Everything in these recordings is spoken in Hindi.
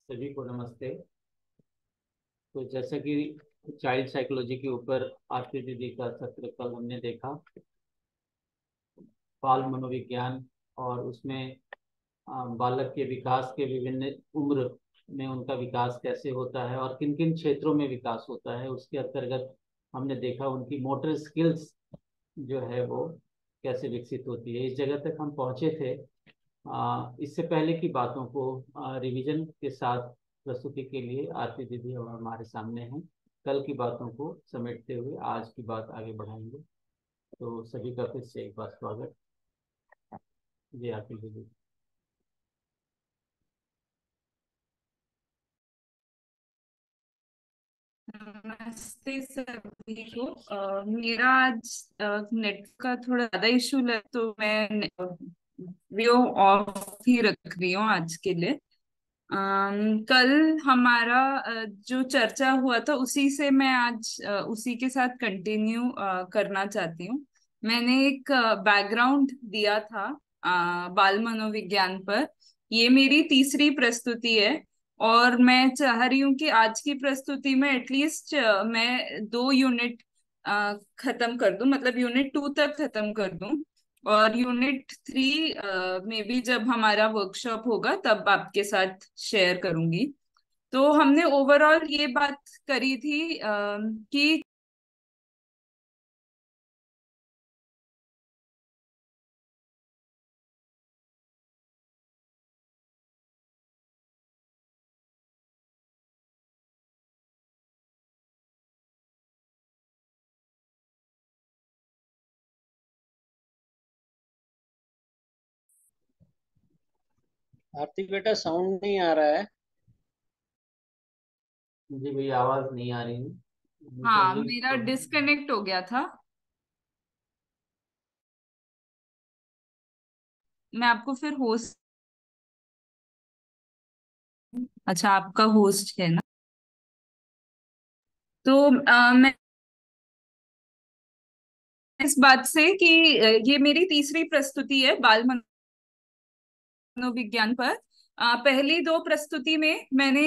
सभी को नमस्ते। तो जैसा कि चाइल्ड साइकोलॉजी के ऊपर आरती दीदी का सत्र कल हमने देखा, बाल मनोविज्ञान, और उसमें बालक के विकास के विभिन्न उम्र में उनका विकास कैसे होता है और किन किन क्षेत्रों में विकास होता है, उसके अंतर्गत हमने देखा उनकी मोटर स्किल्स जो है वो कैसे विकसित होती है। इस जगह तक हम पहुंचे थे। इससे पहले की बातों को रिवीजन के साथ प्रस्तुति के लिए आरती दीदी और हमारे सामने हैं। कल की बातों को समेटते हुए आज की बात आगे बढ़ाएंगे। तो सभी का फिर से एक बार स्वागत। जी आरती दीदी। नमस्ते सभी को। मेरा आज नेट का थोड़ा ज्यादा इशू है, तो मैं वीडियो ऑफ ही रख रही हूँ आज के लिए। कल हमारा जो चर्चा हुआ था उसी से मैं आज उसी के साथ कंटिन्यू करना चाहती हूँ। मैंने एक बैकग्राउंड दिया था बाल मनोविज्ञान पर। ये मेरी तीसरी प्रस्तुति है और मैं चाह रही हूँ कि आज की प्रस्तुति में एटलीस्ट मैं 2 यूनिट खत्म कर दूं, मतलब यूनिट 2 तक खत्म कर दूं। और यूनिट 3 में भी जब हमारा वर्कशॉप होगा तब आपके साथ शेयर करूंगी। तो हमने ओवरऑल ये बात करी थी कि आरती बेटा साउंड नहीं आ रहा है। जी भैया, आवाज नहीं आ रही है। हाँ, निकलने मेरा तो। डिस्कनेक्ट हो गया था। मैं आपको फिर होस्ट। अच्छा, आपका होस्ट है ना? तो मैं इस बात से कि ये मेरी तीसरी प्रस्तुति है बाल मनोविज्ञान पर। पहली 2 प्रस्तुति में मैंने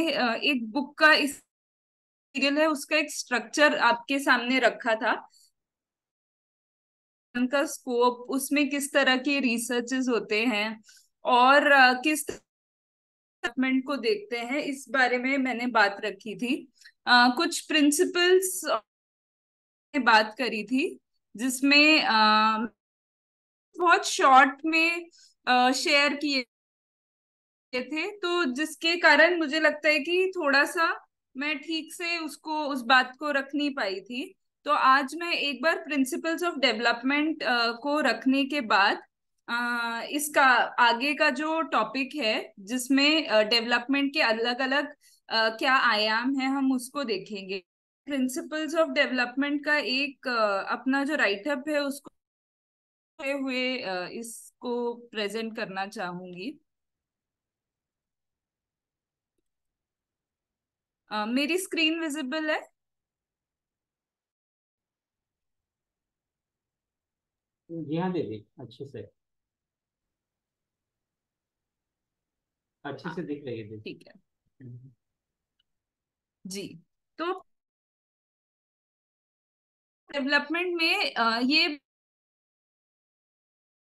एक बुक का इस सीरियल है उसका एक स्ट्रक्चर आपके सामने रखा था। उनका स्कोप, उसमें किस तरह के रिसर्चेस होते हैं और किस डेवलपमेंट को देखते हैं, इस बारे में मैंने बात रखी थी। कुछ प्रिंसिपल्स बात करी थी जिसमें बहुत शॉर्ट में शेयर किए थे, तो जिसके कारण मुझे लगता है कि थोड़ा सा मैं ठीक से उसको उस बात को रख नहीं पाई थी। तो आज मैं एक बार प्रिंसिपल्स ऑफ डेवलपमेंट को रखने के बाद इसका आगे का जो टॉपिक है जिसमें डेवलपमेंट के अलग अलग क्या आयाम है हम उसको देखेंगे। प्रिंसिपल्स ऑफ डेवलपमेंट का एक अपना जो राइटअप है उसको हुए इसको प्रेजेंट करना चाहूंगी। मेरी स्क्रीन विजिबल है? जी हाँ दीदी, अच्छे से, अच्छे हाँ, से दिख रही है दीदी। ठीक है जी। तो डेवलपमेंट में ये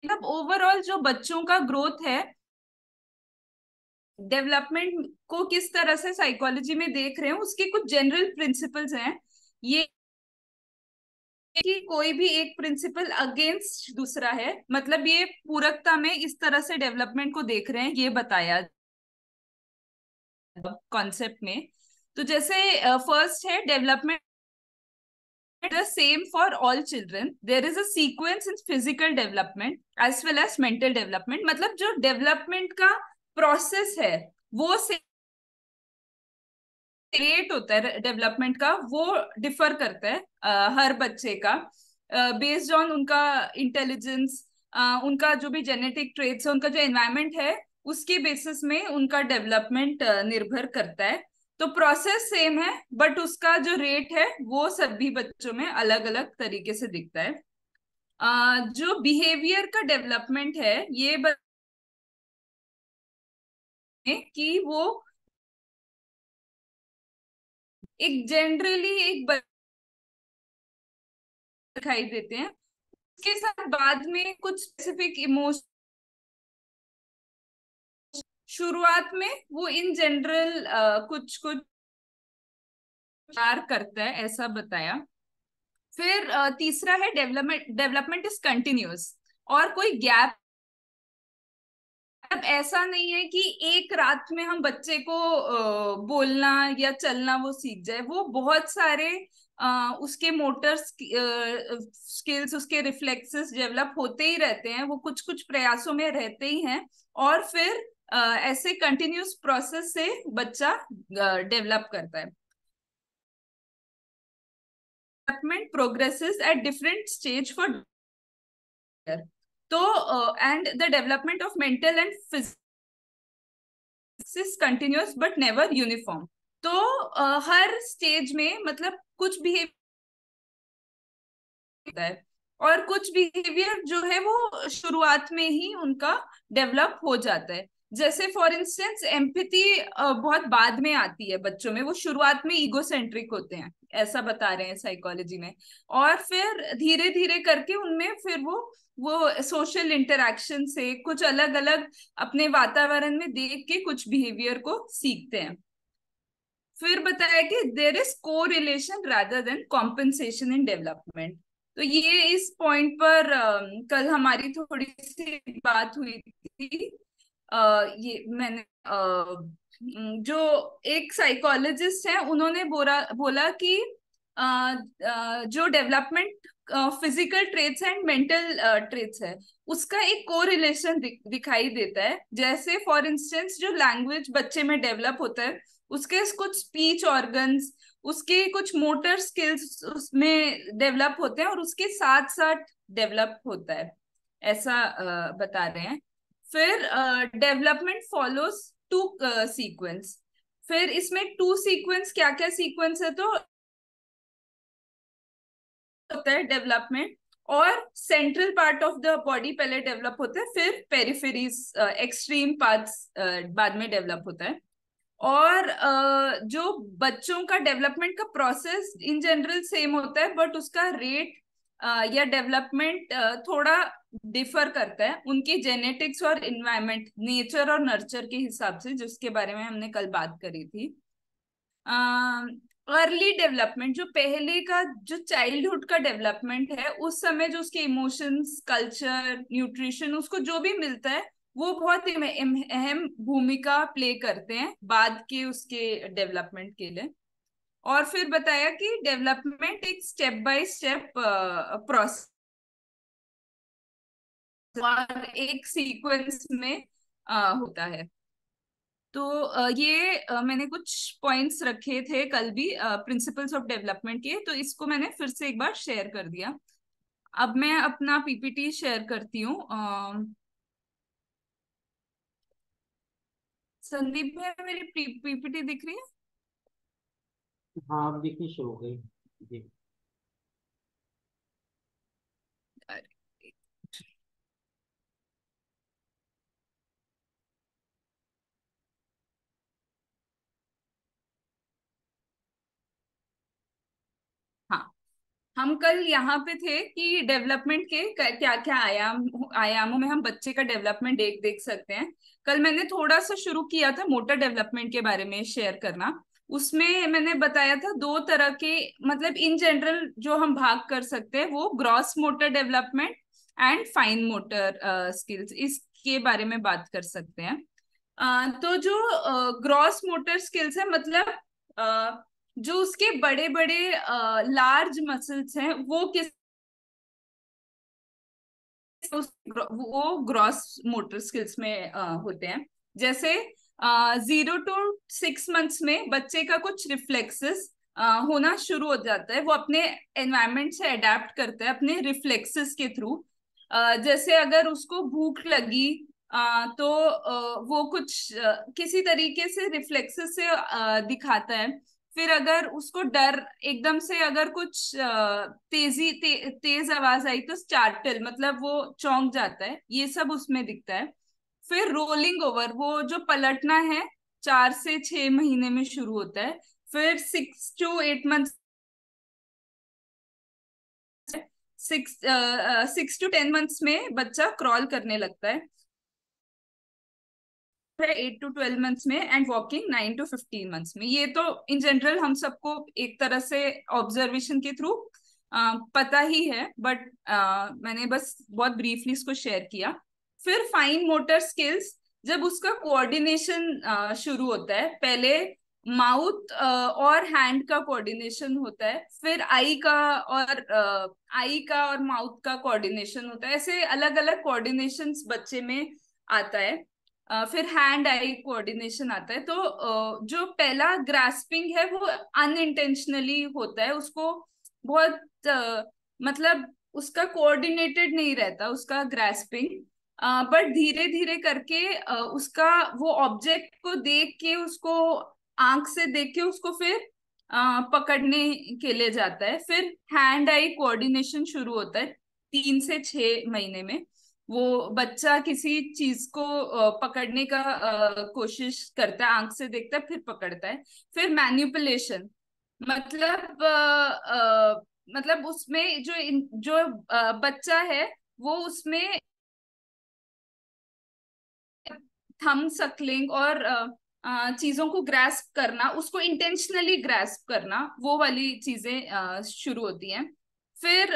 मतलब ओवरऑल जो बच्चों का ग्रोथ है, डेवलपमेंट को किस तरह से साइकोलॉजी में देख रहे हैं, उसके कुछ जनरल प्रिंसिपल्स हैं। ये कि कोई भी एक प्रिंसिपल अगेंस्ट दूसरा है, मतलब ये पूरकता में इस तरह से डेवलपमेंट को देख रहे हैं, ये बताया कॉन्सेप्ट में। तो जैसे फर्स्ट है development the same for all children. There is a sequence in physical development as well as mental development. मतलब जो डेवलपमेंट का प्रोसेस है वो रेट होता है डेवलपमेंट का, वो डिफर करता है हर बच्चे का बेस्ड ऑन उनका इंटेलिजेंस, उनका जो भी जेनेटिक ट्रेट्स है, उनका जो एनवायरनमेंट है, उसके बेसिस में उनका डेवलपमेंट निर्भर करता है। तो प्रोसेस सेम है बट उसका जो रेट है वो सभी बच्चों में अलग अलग तरीके से दिखता है। जो बिहेवियर का डेवलपमेंट है ये कि वो एक जनरली एक दिखाई देते हैं, उसके साथ बाद में कुछ स्पेसिफिक इमोशन। शुरुआत में वो इन जनरल कुछ कुछ प्यार करता है ऐसा बताया। फिर तीसरा है डेवलपमेंट, डेवलपमेंट इज कंटिन्यूअस और कोई गैप। अब ऐसा नहीं है कि एक रात में हम बच्चे को बोलना या चलना वो सीख जाए। वो बहुत सारे उसके मोटर स्किल्स, उसके रिफ्लेक्सेस डेवलप होते ही रहते हैं, वो कुछ कुछ प्रयासों में रहते ही हैं। और फिर ऐसे कंटिन्यूस प्रोसेस से बच्चा डेवलप करता है। Development progresses at different stage for, तो and the development of mental and physical continuous but never uniform. तो हर स्टेज में मतलब कुछ बिहेवियर है और कुछ बिहेवियर जो है वो शुरुआत में ही उनका डेवलप हो जाता है। जैसे फॉर इंस्टेंस एम्पैथी बहुत बाद में आती है बच्चों में, वो शुरुआत में ईगोसेंट्रिक होते हैं ऐसा बता रहे हैं साइकोलॉजी में। और फिर धीरे धीरे करके उनमें फिर वो सोशल इंटरेक्शन से कुछ अलग अलग अपने वातावरण में देख के कुछ बिहेवियर को सीखते हैं। फिर बताया कि देर इज को relation rather than compensation in development. तो ये इस पॉइंट पर कल हमारी थोड़ी सी बात हुई थी। ये मैंने जो एक साइकोलॉजिस्ट है उन्होंने बोला कि जो development physical traits and mental traits है उसका एक को रिलेशन दिखाई देता है। जैसे फॉर इंस्टेंस जो लैंग्वेज बच्चे में डेवलप होता है, उसके कुछ स्पीच ऑर्गन्स, उसके कुछ मोटर स्किल्स उसमें डेवलप होते हैं और उसके साथ साथ डेवलप होता है ऐसा बता रहे हैं। फिर डेवलपमेंट फॉलोज टू सीक्वेंस। फिर इसमें टू सीक्वेंस क्या क्या सीक्वेंस है, तो होता है डेवलपमेंट और central part of the body पहले डेवलप होता है, फिर पेरिफेरीज एक्सट्रीम पार्ट्स बाद में डेवलप होता है। और जो बच्चों का डेवलपमेंट का प्रोसेस इन जनरल सेम होता है बट उसका रेट या डेवलपमेंट थोड़ा डिफर करता है उनकी जेनेटिक्स और इन्वायरमेंट, नेचर और नर्चर के हिसाब से, जिसके बारे में हमने कल बात करी थी। अर्ली डेवलपमेंट, जो पहले का जो चाइल्डहुड का डेवलपमेंट है उस समय जो उसके इमोशंस, कल्चर, न्यूट्रिशन, उसको जो भी मिलता है वो बहुत अहम भूमिका प्ले करते हैं बाद के उसके डेवलपमेंट के लिए। और फिर बताया कि डेवलपमेंट एक स्टेप बाय स्टेप प्रोसेस और एक सीक्वेंस में होता है। तो ये मैंने कुछ पॉइंट्स रखे थे कल भी प्रिंसिपल्स ऑफ डेवलपमेंट के, तो इसको मैंने फिर से एक बार शेयर कर दिया। अब मैं अपना पीपीटी शेयर करती हूँ। संदीप भाई मेरी पीपीटी दिख रही है? हाँ, अब दिखनी शुरू हो गई जी। हाँ, हम कल यहाँ पे थे कि डेवलपमेंट के क्या क्या आयामों में हम बच्चे का डेवलपमेंट देख देख सकते हैं। कल मैंने थोड़ा सा शुरू किया था मोटर डेवलपमेंट के बारे में शेयर करना। उसमें मैंने बताया था दो तरह के, मतलब इन जनरल जो हम भाग कर सकते हैं वो gross motor development and fine motor skills, इसके बारे में बात कर सकते हैं। तो जो ग्रॉस मोटर स्किल्स है मतलब जो उसके बड़े बड़े लार्ज मसल्स हैं वो किस वो ग्रॉस मोटर स्किल्स में होते हैं। जैसे 0 to 6 months में बच्चे का कुछ रिफ्लेक्सेस होना शुरू हो जाता है, वो अपने एनवायरनमेंट से अडेप्ट करता है अपने रिफ्लेक्सेस के थ्रू। जैसे अगर उसको भूख लगी तो वो कुछ किसी तरीके से रिफ्लेक्सेस से दिखाता है। फिर अगर उसको डर एकदम से अगर कुछ तेज आवाज आई तो स्टार्टल, मतलब वो चौंक जाता है, ये सब उसमें दिखता है। फिर रोलिंग ओवर, वो जो पलटना है 4 से 6 महीने में शुरू होता है। फिर 6 to 8 मंथ 6 to 10 मंथ्स में बच्चा क्रॉल करने लगता है, 8 to 12 मंथ्स में, एंड वॉकिंग 9 to 15 मंथ्स में। ये तो इन जनरल हम सबको एक तरह से ऑब्जर्वेशन के थ्रू पता ही है, बट मैंने बस बहुत ब्रीफली इसको शेयर किया। फिर फाइन मोटर स्किल्स, जब उसका कोऑर्डिनेशन शुरू होता है, पहले माउथ और हैंड का कोऑर्डिनेशन होता है, फिर आई का और माउथ का कोऑर्डिनेशन होता है, ऐसे अलग अलग कोऑर्डिनेशंस बच्चे में आता है। फिर हैंड आई कोऑर्डिनेशन आता है। तो जो पहला ग्रास्पिंग है वो अनइंटेंशनली होता है, उसको बहुत मतलब उसका कोऑर्डिनेटेड नहीं रहता उसका ग्रास्पिंग, बट धीरे धीरे करके उसका वो ऑब्जेक्ट को देख के, उसको आंख से देख के उसको फिर पकड़ने के लिए जाता है। फिर हैंड आई कोऑर्डिनेशन शुरू होता है 3 से 6 महीने में। वो बच्चा किसी चीज को पकड़ने का कोशिश करता है, आंख से देखता है फिर पकड़ता है। फिर मैन्युपुलेशन, मतलब मतलब उसमें जो बच्चा है वो उसमें थंब सक्लिंग और चीजों को ग्रास्प करना, उसको इंटेंशनली ग्रास्प करना, वो वाली चीजें शुरू होती हैं। फिर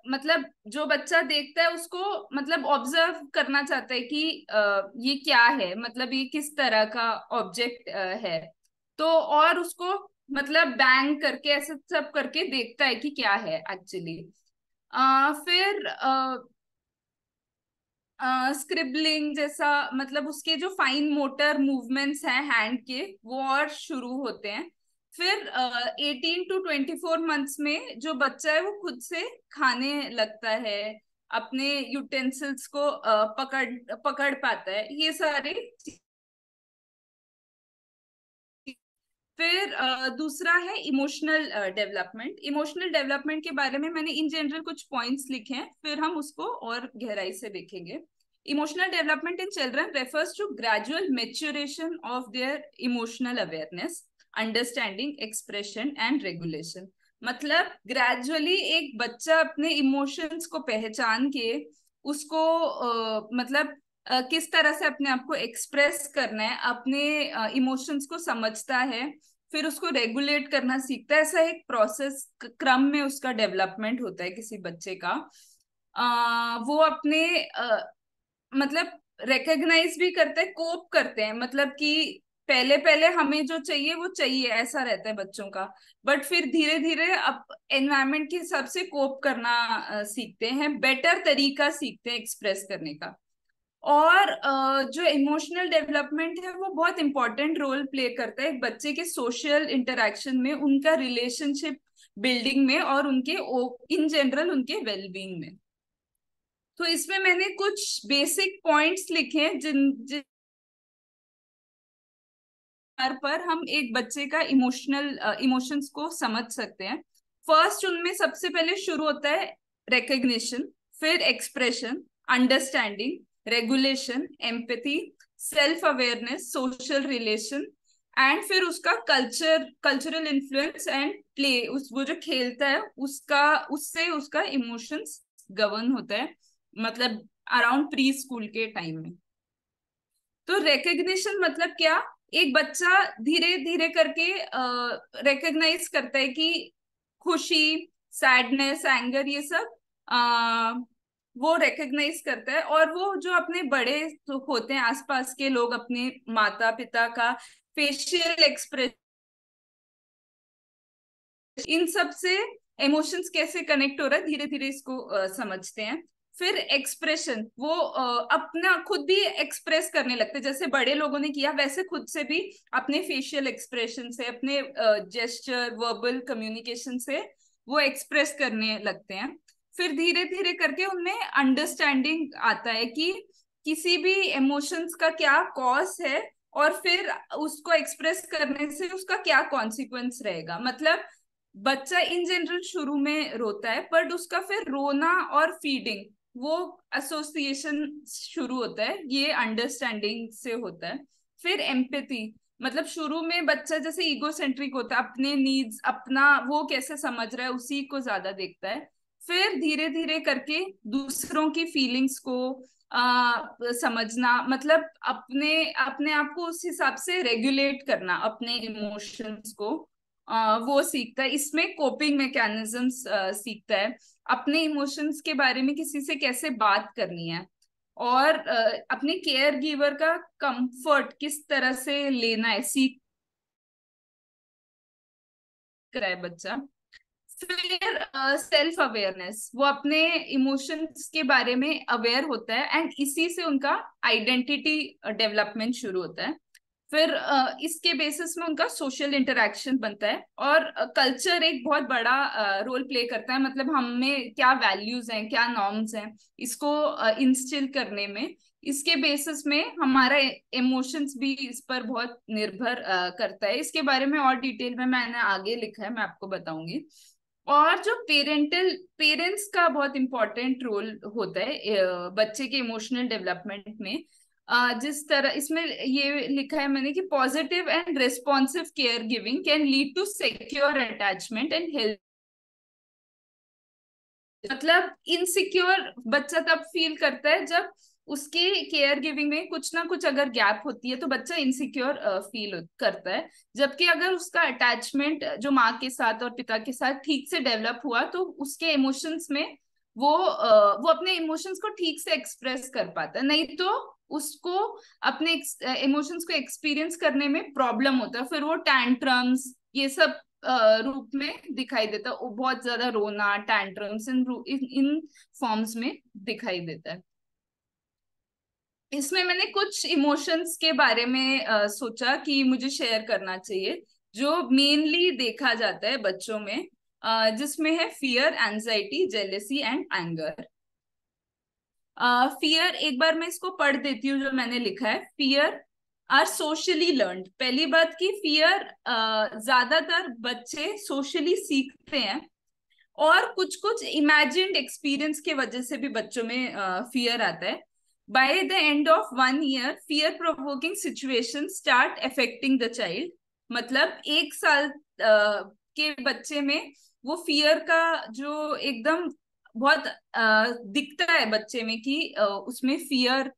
मतलब जो बच्चा देखता है उसको मतलब ऑब्जर्व करना चाहता है कि ये क्या है, मतलब ये किस तरह का ऑब्जेक्ट है, तो और उसको मतलब बैंग करके ऐसे सब करके देखता है कि क्या है एक्चुअली। फिर स्क्रिबलिंग जैसा, मतलब उसके जो फाइन मोटर मूवमेंट्स हैं हैंड के, वो और शुरू होते हैं। फिर 18 to 24 मंथ्स में जो बच्चा है वो खुद से खाने लगता है, अपने यूटेंसिल्स को पकड़ पकड़ पाता है, ये सारे। फिर दूसरा है इमोशनल डेवलपमेंट। इमोशनल डेवलपमेंट के बारे में मैंने इन जनरल कुछ पॉइंट्स लिखे हैं, फिर हम उसको और गहराई से देखेंगे। Emotional development in children refers to gradual maturation of their emotional awareness, understanding, expression and regulation. मतलब ग्रेजुअली एक बच्चा अपने इमोशंस को पहचान के उसको मतलब किस तरह से अपने आप को एक्सप्रेस करना है, अपने इमोशंस को समझता है, फिर उसको रेगुलेट करना सीखता है। ऐसा एक प्रोसेस क्रम में उसका डेवलपमेंट होता है किसी बच्चे का। वो अपने मतलब रिकग्नाइज भी करते हैं, कोप करते हैं, मतलब कि पहले पहले हमें जो चाहिए वो चाहिए, ऐसा रहता है बच्चों का, बट फिर धीरे धीरे अब एनवायरनमेंट के हिसाब से कोप करना सीखते हैं, बेटर तरीका सीखते हैं एक्सप्रेस करने का। और जो इमोशनल डेवलपमेंट है वो बहुत इंपॉर्टेंट रोल प्ले करता है एक बच्चे के सोशल इंटरेक्शन में, उनका रिलेशनशिप बिल्डिंग में, और उनके इन जनरल उनके वेलबींग में। तो इसमें मैंने कुछ बेसिक पॉइंट्स लिखे हैं जिन जिन पर हम एक बच्चे का इमोशंस को समझ सकते हैं। फर्स्ट उनमें सबसे पहले शुरू होता है रिकग्निशन, फिर expression, understanding, regulation, empathy, self awareness, social relation, and फिर उसका कल्चरल इन्फ्लुएंस एंड प्ले, वो जो खेलता है उसका, उससे उसका इमोशंस गवर्न होता है, मतलब अराउंड प्री स्कूल के टाइम में। तो रिकग्निशन मतलब क्या, एक बच्चा धीरे धीरे करके रिकग्नाइज करता है कि खुशी, सैडनेस, एंगर, ये सब वो रिकग्नाइज करता है, और वो जो अपने बड़े जो होते हैं आसपास के लोग, अपने माता पिता का फेशियल एक्सप्रेशन, इन सब से इमोशंस कैसे कनेक्ट हो रहा है, धीरे धीरे इसको समझते हैं। फिर एक्सप्रेशन, वो अपना खुद भी एक्सप्रेस करने लगते हैं, जैसे बड़े लोगों ने किया वैसे खुद से भी अपने फेशियल एक्सप्रेशन से, अपने जेस्चर, वर्बल कम्युनिकेशन से वो एक्सप्रेस करने लगते हैं। फिर धीरे धीरे करके उनमें अंडरस्टैंडिंग आता है कि किसी भी इमोशंस का क्या कॉज है, और फिर उसको एक्सप्रेस करने से उसका क्या कॉन्सिक्वेंस रहेगा। मतलब बच्चा इन जनरल शुरू में रोता है, बट उसका फिर रोना और फीडिंग, वो एसोसिएशन शुरू होता है, ये अंडरस्टैंडिंग से होता है। फिर एम्पैथी, मतलब शुरू में बच्चा जैसे इगोसेंट्रिक होता है, अपने नीड्स, अपना वो कैसे समझ रहा है उसी को ज्यादा देखता है। फिर धीरे धीरे करके दूसरों की फीलिंग्स को समझना, मतलब अपने अपने आप को उस हिसाब से रेगुलेट करना, अपने इमोशंस को वो सीखता है। इसमें कोपिंग मैकेनिज्म्स सीखता है, अपने इमोशंस के बारे में किसी से कैसे बात करनी है, और अपने केयर गिवर का कंफर्ट किस तरह से लेना है सीख रहा है बच्चा। फिर सेल्फ अवेयरनेस, वो अपने इमोशंस के बारे में अवेयर होता है, एंड इसी से उनका आइडेंटिटी डेवलपमेंट शुरू होता है। फिर इसके बेसिस में उनका सोशल इंटरेक्शन बनता है, और कल्चर एक बहुत बड़ा रोल प्ले करता है, मतलब हमें क्या वैल्यूज हैं, क्या नॉर्म्स हैं, इसको इंस्टिल करने में। इसके बेसिस में हमारा इमोशंस भी इस पर बहुत निर्भर करता है। इसके बारे में और डिटेल में मैंने आगे लिखा है, मैं आपको बताऊंगी। और जो पेरेंट्स का बहुत इंपॉर्टेंट रोल होता है बच्चे के इमोशनल डेवलपमेंट में। जिस तरह इसमें ये लिखा है मैंने कि positive and responsive care giving can lead to secure attachment and health. मतलब इनसिक्योर बच्चा तब फील करता है जब उसके केयर गिविंग में कुछ ना कुछ अगर गैप होती है, तो बच्चा इनसिक्योर फील करता है। जबकि अगर उसका अटैचमेंट जो माँ के साथ और पिता के साथ ठीक से डेवलप हुआ, तो उसके इमोशंस में वो अपने इमोशंस को ठीक से एक्सप्रेस कर पाता है। नहीं तो उसको अपने इमोशंस को एक्सपीरियंस करने में प्रॉब्लम होता है, फिर वो टैंट्रम्स ये सब रूप में दिखाई देता है। वो बहुत ज्यादा रोना, टैंट्रम्स इन फॉर्म्स में दिखाई देता है। इसमें मैंने कुछ इमोशंस के बारे में सोचा कि मुझे शेयर करना चाहिए, जो मेनली देखा जाता है बच्चों में, जिसमें है fear, anxiety, jealousy and anger. Fear, एक बार मैं इसको पढ़ देती हूँ जो मैंने लिखा है। Fear are socially learned. पहली बात की फियर ज्यादातर बच्चे सोशली सीखते हैं, और कुछ कुछ इमेजिन्ड एक्सपीरियंस के वजह से भी बच्चों में फियर आता है। By the end of 1 year fear provoking situation start affecting the child. मतलब 1 साल के बच्चे में वो फियर का जो एकदम बहुत दिखता है बच्चे में कि उसमें फियर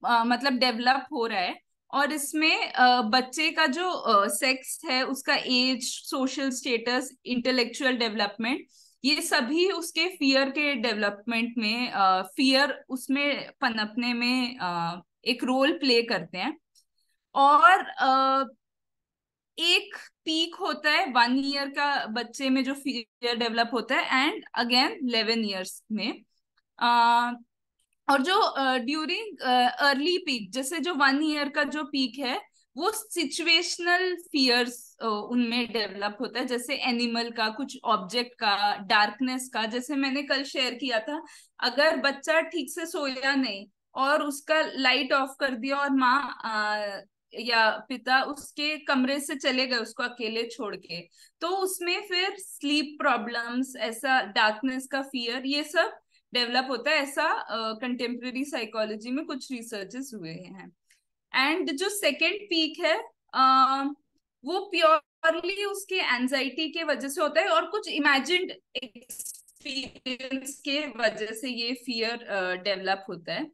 मतलब डेवलप हो रहा है। और इसमें बच्चे का जो सेक्स है, उसका age, social status, intellectual development, ये सभी उसके फियर के डेवलपमेंट में, फियर उसमें पनपने में एक रोल प्ले करते हैं। और एक पीक होता है 1 year का बच्चे में जो फियर डेवलप होता है, एंड अगेन 11 years में। और जो ड्यूरिंग अर्ली पीक, जैसे जो 1 year का जो पीक है, वो सिचुएशनल फियर्स उनमें डेवलप होता है, जैसे एनिमल का, कुछ ऑब्जेक्ट का, डार्कनेस का। जैसे मैंने कल शेयर किया था, अगर बच्चा ठीक से सोया नहीं और उसका लाइट ऑफ कर दिया, और माँ या पिता उसके कमरे से चले गए उसको अकेले छोड़ के, तो उसमें फिर स्लीप प्रॉब्लम्स, ऐसा डार्कनेस का फियर, ये सब डेवलप होता है। ऐसा कंटेम्प्रेरी साइकोलॉजी में कुछ रिसर्चेस हुए हैं। एंड जो सेकेंड पीक है, वो प्योरली उसके एंजाइटी के वजह से होता है, और कुछ इमेजिन्ड एक्सपीरियंस के वजह से ये फियर डेवलप होता है।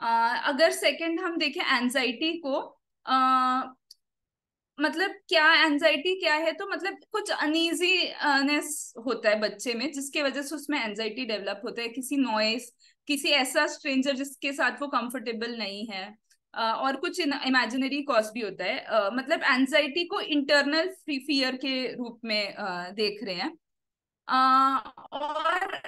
अगर सेकंड हम देखें एंजाइटी को, मतलब क्या एंजाइटी क्या है, तो मतलब कुछ अनईजीनेस होता है बच्चे में, जिसके वजह से उसमें एंजाइटी डेवलप होता है। किसी नॉइस, किसी ऐसा स्ट्रेंजर जिसके साथ वो कंफर्टेबल नहीं है, और कुछ इमेजिनरी कॉज भी होता है। मतलब एंजाइटी को इंटरनल फियर के रूप में देख रहे हैं। और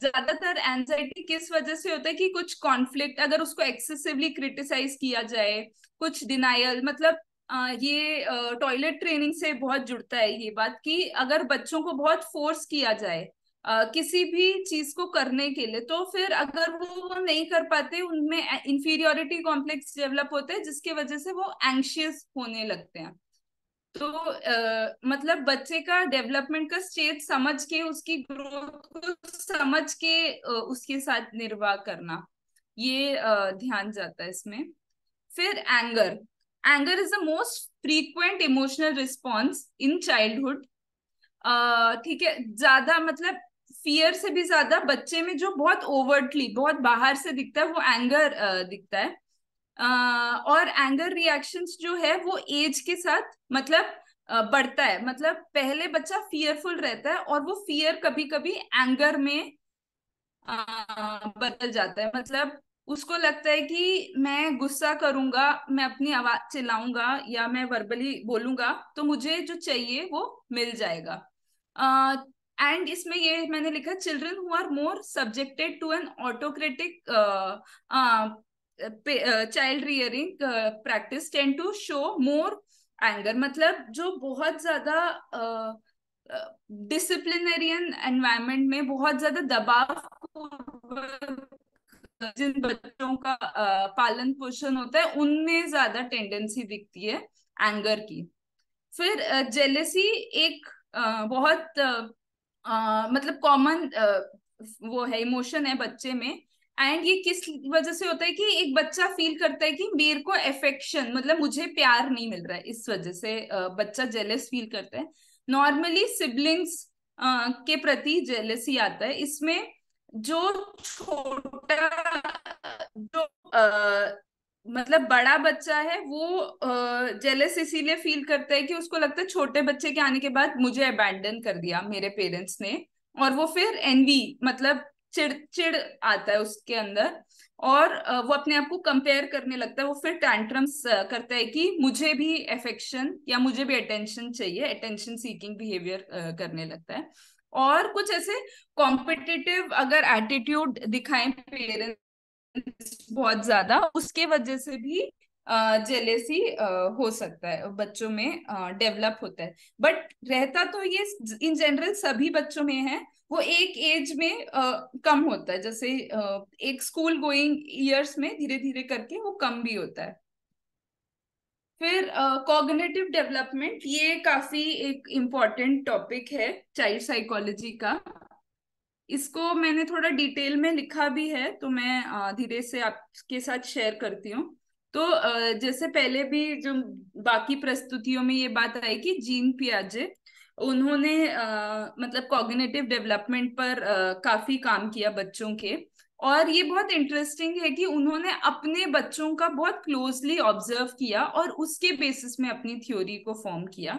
ज्यादातर एंजाइटी किस वजह से होता है कि कुछ कॉन्फ्लिक्ट, अगर उसको एक्सेसिवली क्रिटिसाइज किया जाए, कुछ डिनायल, मतलब ये टॉयलेट ट्रेनिंग से बहुत जुड़ता है ये बात, कि अगर बच्चों को बहुत फोर्स किया जाए किसी भी चीज को करने के लिए, तो फिर अगर वो नहीं कर पाते, उनमें इंफीरियोरिटी कॉम्प्लेक्स डेवलप होते हैं, जिसकी वजह से वो एंग्शियस होने लगते हैं। तो मतलब बच्चे का डेवलपमेंट का स्टेज समझ के, उसकी ग्रोथ को समझ के उसके साथ निर्वाह करना, ये ध्यान जाता है इसमें। फिर anger, anger is the most frequent emotional response in childhood. ठीक है, ज्यादा मतलब फियर से भी ज्यादा बच्चे में जो बहुत ओवर्टली, बहुत बाहर से दिखता है, वो एंगर दिखता है। और एंगर रिएक्शंस जो है वो एज के साथ मतलब बढ़ता है। मतलब पहले बच्चा फियरफुल रहता है और वो फियर कभी कभी एंगर में बदल जाता है। मतलब उसको लगता है कि मैं गुस्सा करूंगा, मैं अपनी आवाज चिल्लाऊंगा या मैं वर्बली बोलूंगा तो मुझे जो चाहिए वो मिल जाएगा। एंड इसमें ये मैंने लिखा, children who are more subjected to an autocratic child rearing practice tend to show more anger. मतलब जो बहुत ज्यादा डिसिप्लिनरियन एनवायरनमेंट में बहुत ज्यादा दबाव जिन बच्चों का पालन पोषण होता है उनमें ज्यादा टेंडेंसी दिखती है एंगर की। फिर जेलेसी एक बहुत मतलब कॉमन वो है, इमोशन है बच्चे में। एंड ये किस वजह से होता है कि एक बच्चा फील करता है कि मेरे को अफेक्शन, मतलब मुझे प्यार नहीं मिल रहा है, इस वजह से बच्चा जेलस फील करता है। नॉर्मली सिबलिंग्स के प्रति जेलसी आता है। इसमें जो छोटा, जो मतलब बड़ा बच्चा है वो जेलस इसीलिए फील करता है कि उसको लगता है छोटे बच्चे के आने के बाद मुझे अबैंडन कर दिया मेरे पेरेंट्स ने। और वो फिर एनवी, मतलब चिड़ आता है उसके अंदर। और वो अपने आप को कंपेयर करने लगता है। वो फिर टैंट्रम्स करता है कि मुझे भी अफेक्शन या मुझे भी अटेंशन चाहिए, अटेंशन सीकिंग बिहेवियर करने लगता है। और कुछ ऐसे कॉम्पिटिटिव अगर एटीट्यूड दिखाएं पेरेंट्स बहुत ज्यादा, उसके वजह से भी जेलेसी हो सकता है, बच्चों में डेवलप होता है। बट रहता तो ये इन जनरल सभी बच्चों में है, वो एक एज में कम होता है। जैसे एक स्कूल गोइंग ईयर्स में धीरे धीरे करके वो कम भी होता है। फिर कॉग्निटिव डेवलपमेंट, ये काफी एक इम्पोर्टेंट टॉपिक है चाइल्ड साइकोलॉजी का। इसको मैंने थोड़ा डिटेल में लिखा भी है, तो मैं धीरे से आपके साथ शेयर करती हूँ। तो जैसे पहले भी जो बाकी प्रस्तुतियों में ये बात आई कि जीन पियाजे, उन्होंने मतलब कॉग्निटिव डेवलपमेंट पर काफी काम किया बच्चों के। और ये बहुत इंटरेस्टिंग है कि उन्होंने अपने बच्चों का बहुत क्लोजली ऑब्जर्व किया और उसके बेसिस में अपनी थ्योरी को फॉर्म किया।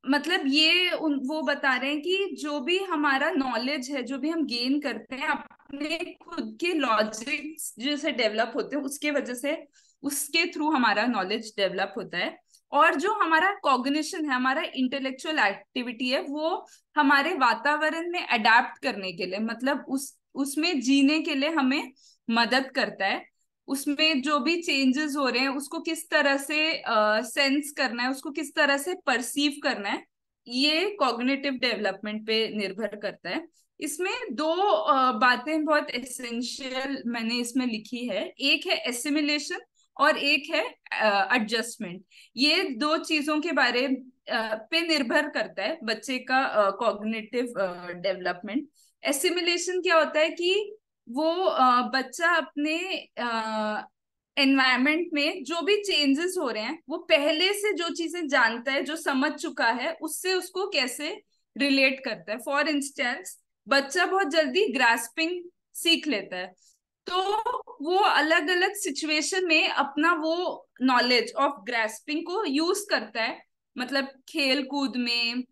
मतलब ये वो बता रहे हैं कि जो भी हमारा नॉलेज है, जो भी हम गेन करते हैं, अपने खुद के लॉजिक्स जैसे डेवलप होते हैं उसके वजह से, उसके थ्रू हमारा नॉलेज डेवलप होता है। और जो हमारा कॉग्निशन है, हमारा इंटेलेक्चुअल एक्टिविटी है, वो हमारे वातावरण में अडेप्ट करने के लिए, मतलब उसमें जीने के लिए हमें मदद करता है। उसमें जो भी चेंजेस हो रहे हैं उसको किस तरह से सेंस करना है, उसको किस तरह से परसीव करना है, ये कॉग्निटिव डेवलपमेंट पे निर्भर करता है। इसमें दो बातें बहुत एसेंशियल मैंने इसमें लिखी है, एक है एसिमिलेशन और एक है एडजस्टमेंट। ये दो चीजों के बारे पे निर्भर करता है बच्चे का कॉग्निटिव डेवलपमेंट। एसिमिलेशन क्या होता है कि वो बच्चा अपने एनवायरमेंट में जो भी चेंजेस हो रहे हैं, वो पहले से जो चीजें जानता है, जो समझ चुका है, उससे उसको कैसे रिलेट करता है। फॉर इंस्टेंस, बच्चा बहुत जल्दी ग्रास्पिंग सीख लेता है, तो वो अलग अलग सिचुएशन में अपना वो नॉलेज ऑफ ग्रास्पिंग को यूज करता है। मतलब खेल कूद में,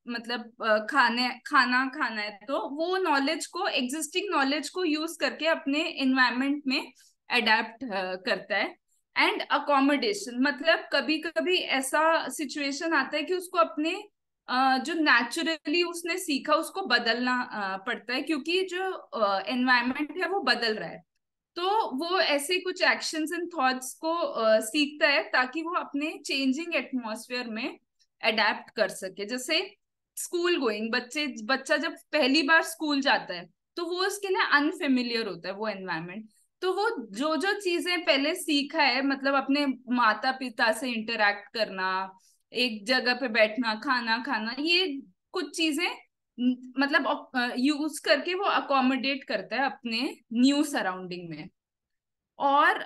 मतलब खाना खाना है तो वो नॉलेज को, एग्जिस्टिंग नॉलेज को यूज करके अपने एनवायरनमेंट में अडेप्ट करता है। एंड अकोमोडेशन, मतलब कभी कभी ऐसा सिचुएशन आता है कि उसको अपने जो नेचुरली उसने सीखा उसको बदलना पड़ता है, क्योंकि जो एनवायरनमेंट है वो बदल रहा है। तो वो ऐसे कुछ एक्शंस एंड थॉट्स को सीखता है ताकि वो अपने चेंजिंग एटमॉस्फेयर में अडेप्ट कर सके। जैसे स्कूल गोइंग बच्चा जब पहली बार स्कूल जाता है तो वो उसके लिए अनफेमिलियर होता है वो एनवायरनमेंट। तो वो जो जो चीजें पहले सीखा है, मतलब अपने माता पिता से इंटरेक्ट करना, एक जगह पे बैठना, खाना खाना, ये कुछ चीजें मतलब यूज करके वो अकोमोडेट करता है अपने न्यू सराउंडिंग में। और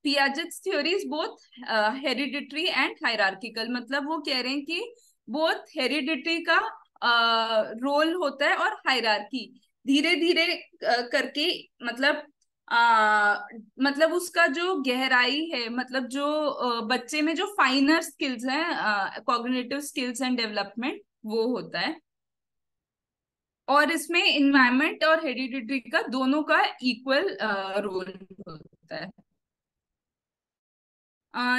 Piaget's theory is both hereditary and hierarchical, मतलब वो कह रहे हैं कि बोथ हेरिडिटरी का रोल होता है और हायरार्की धीरे धीरे करके, मतलब मतलब उसका जो गहराई है, मतलब जो बच्चे में जो फाइनर स्किल्स हैं, कॉग्निटिव स्किल्स एंड डेवलपमेंट, वो होता है। और इसमें इन्वायरमेंट और हेरिडिटरी का दोनों का इक्वल रोल होता है।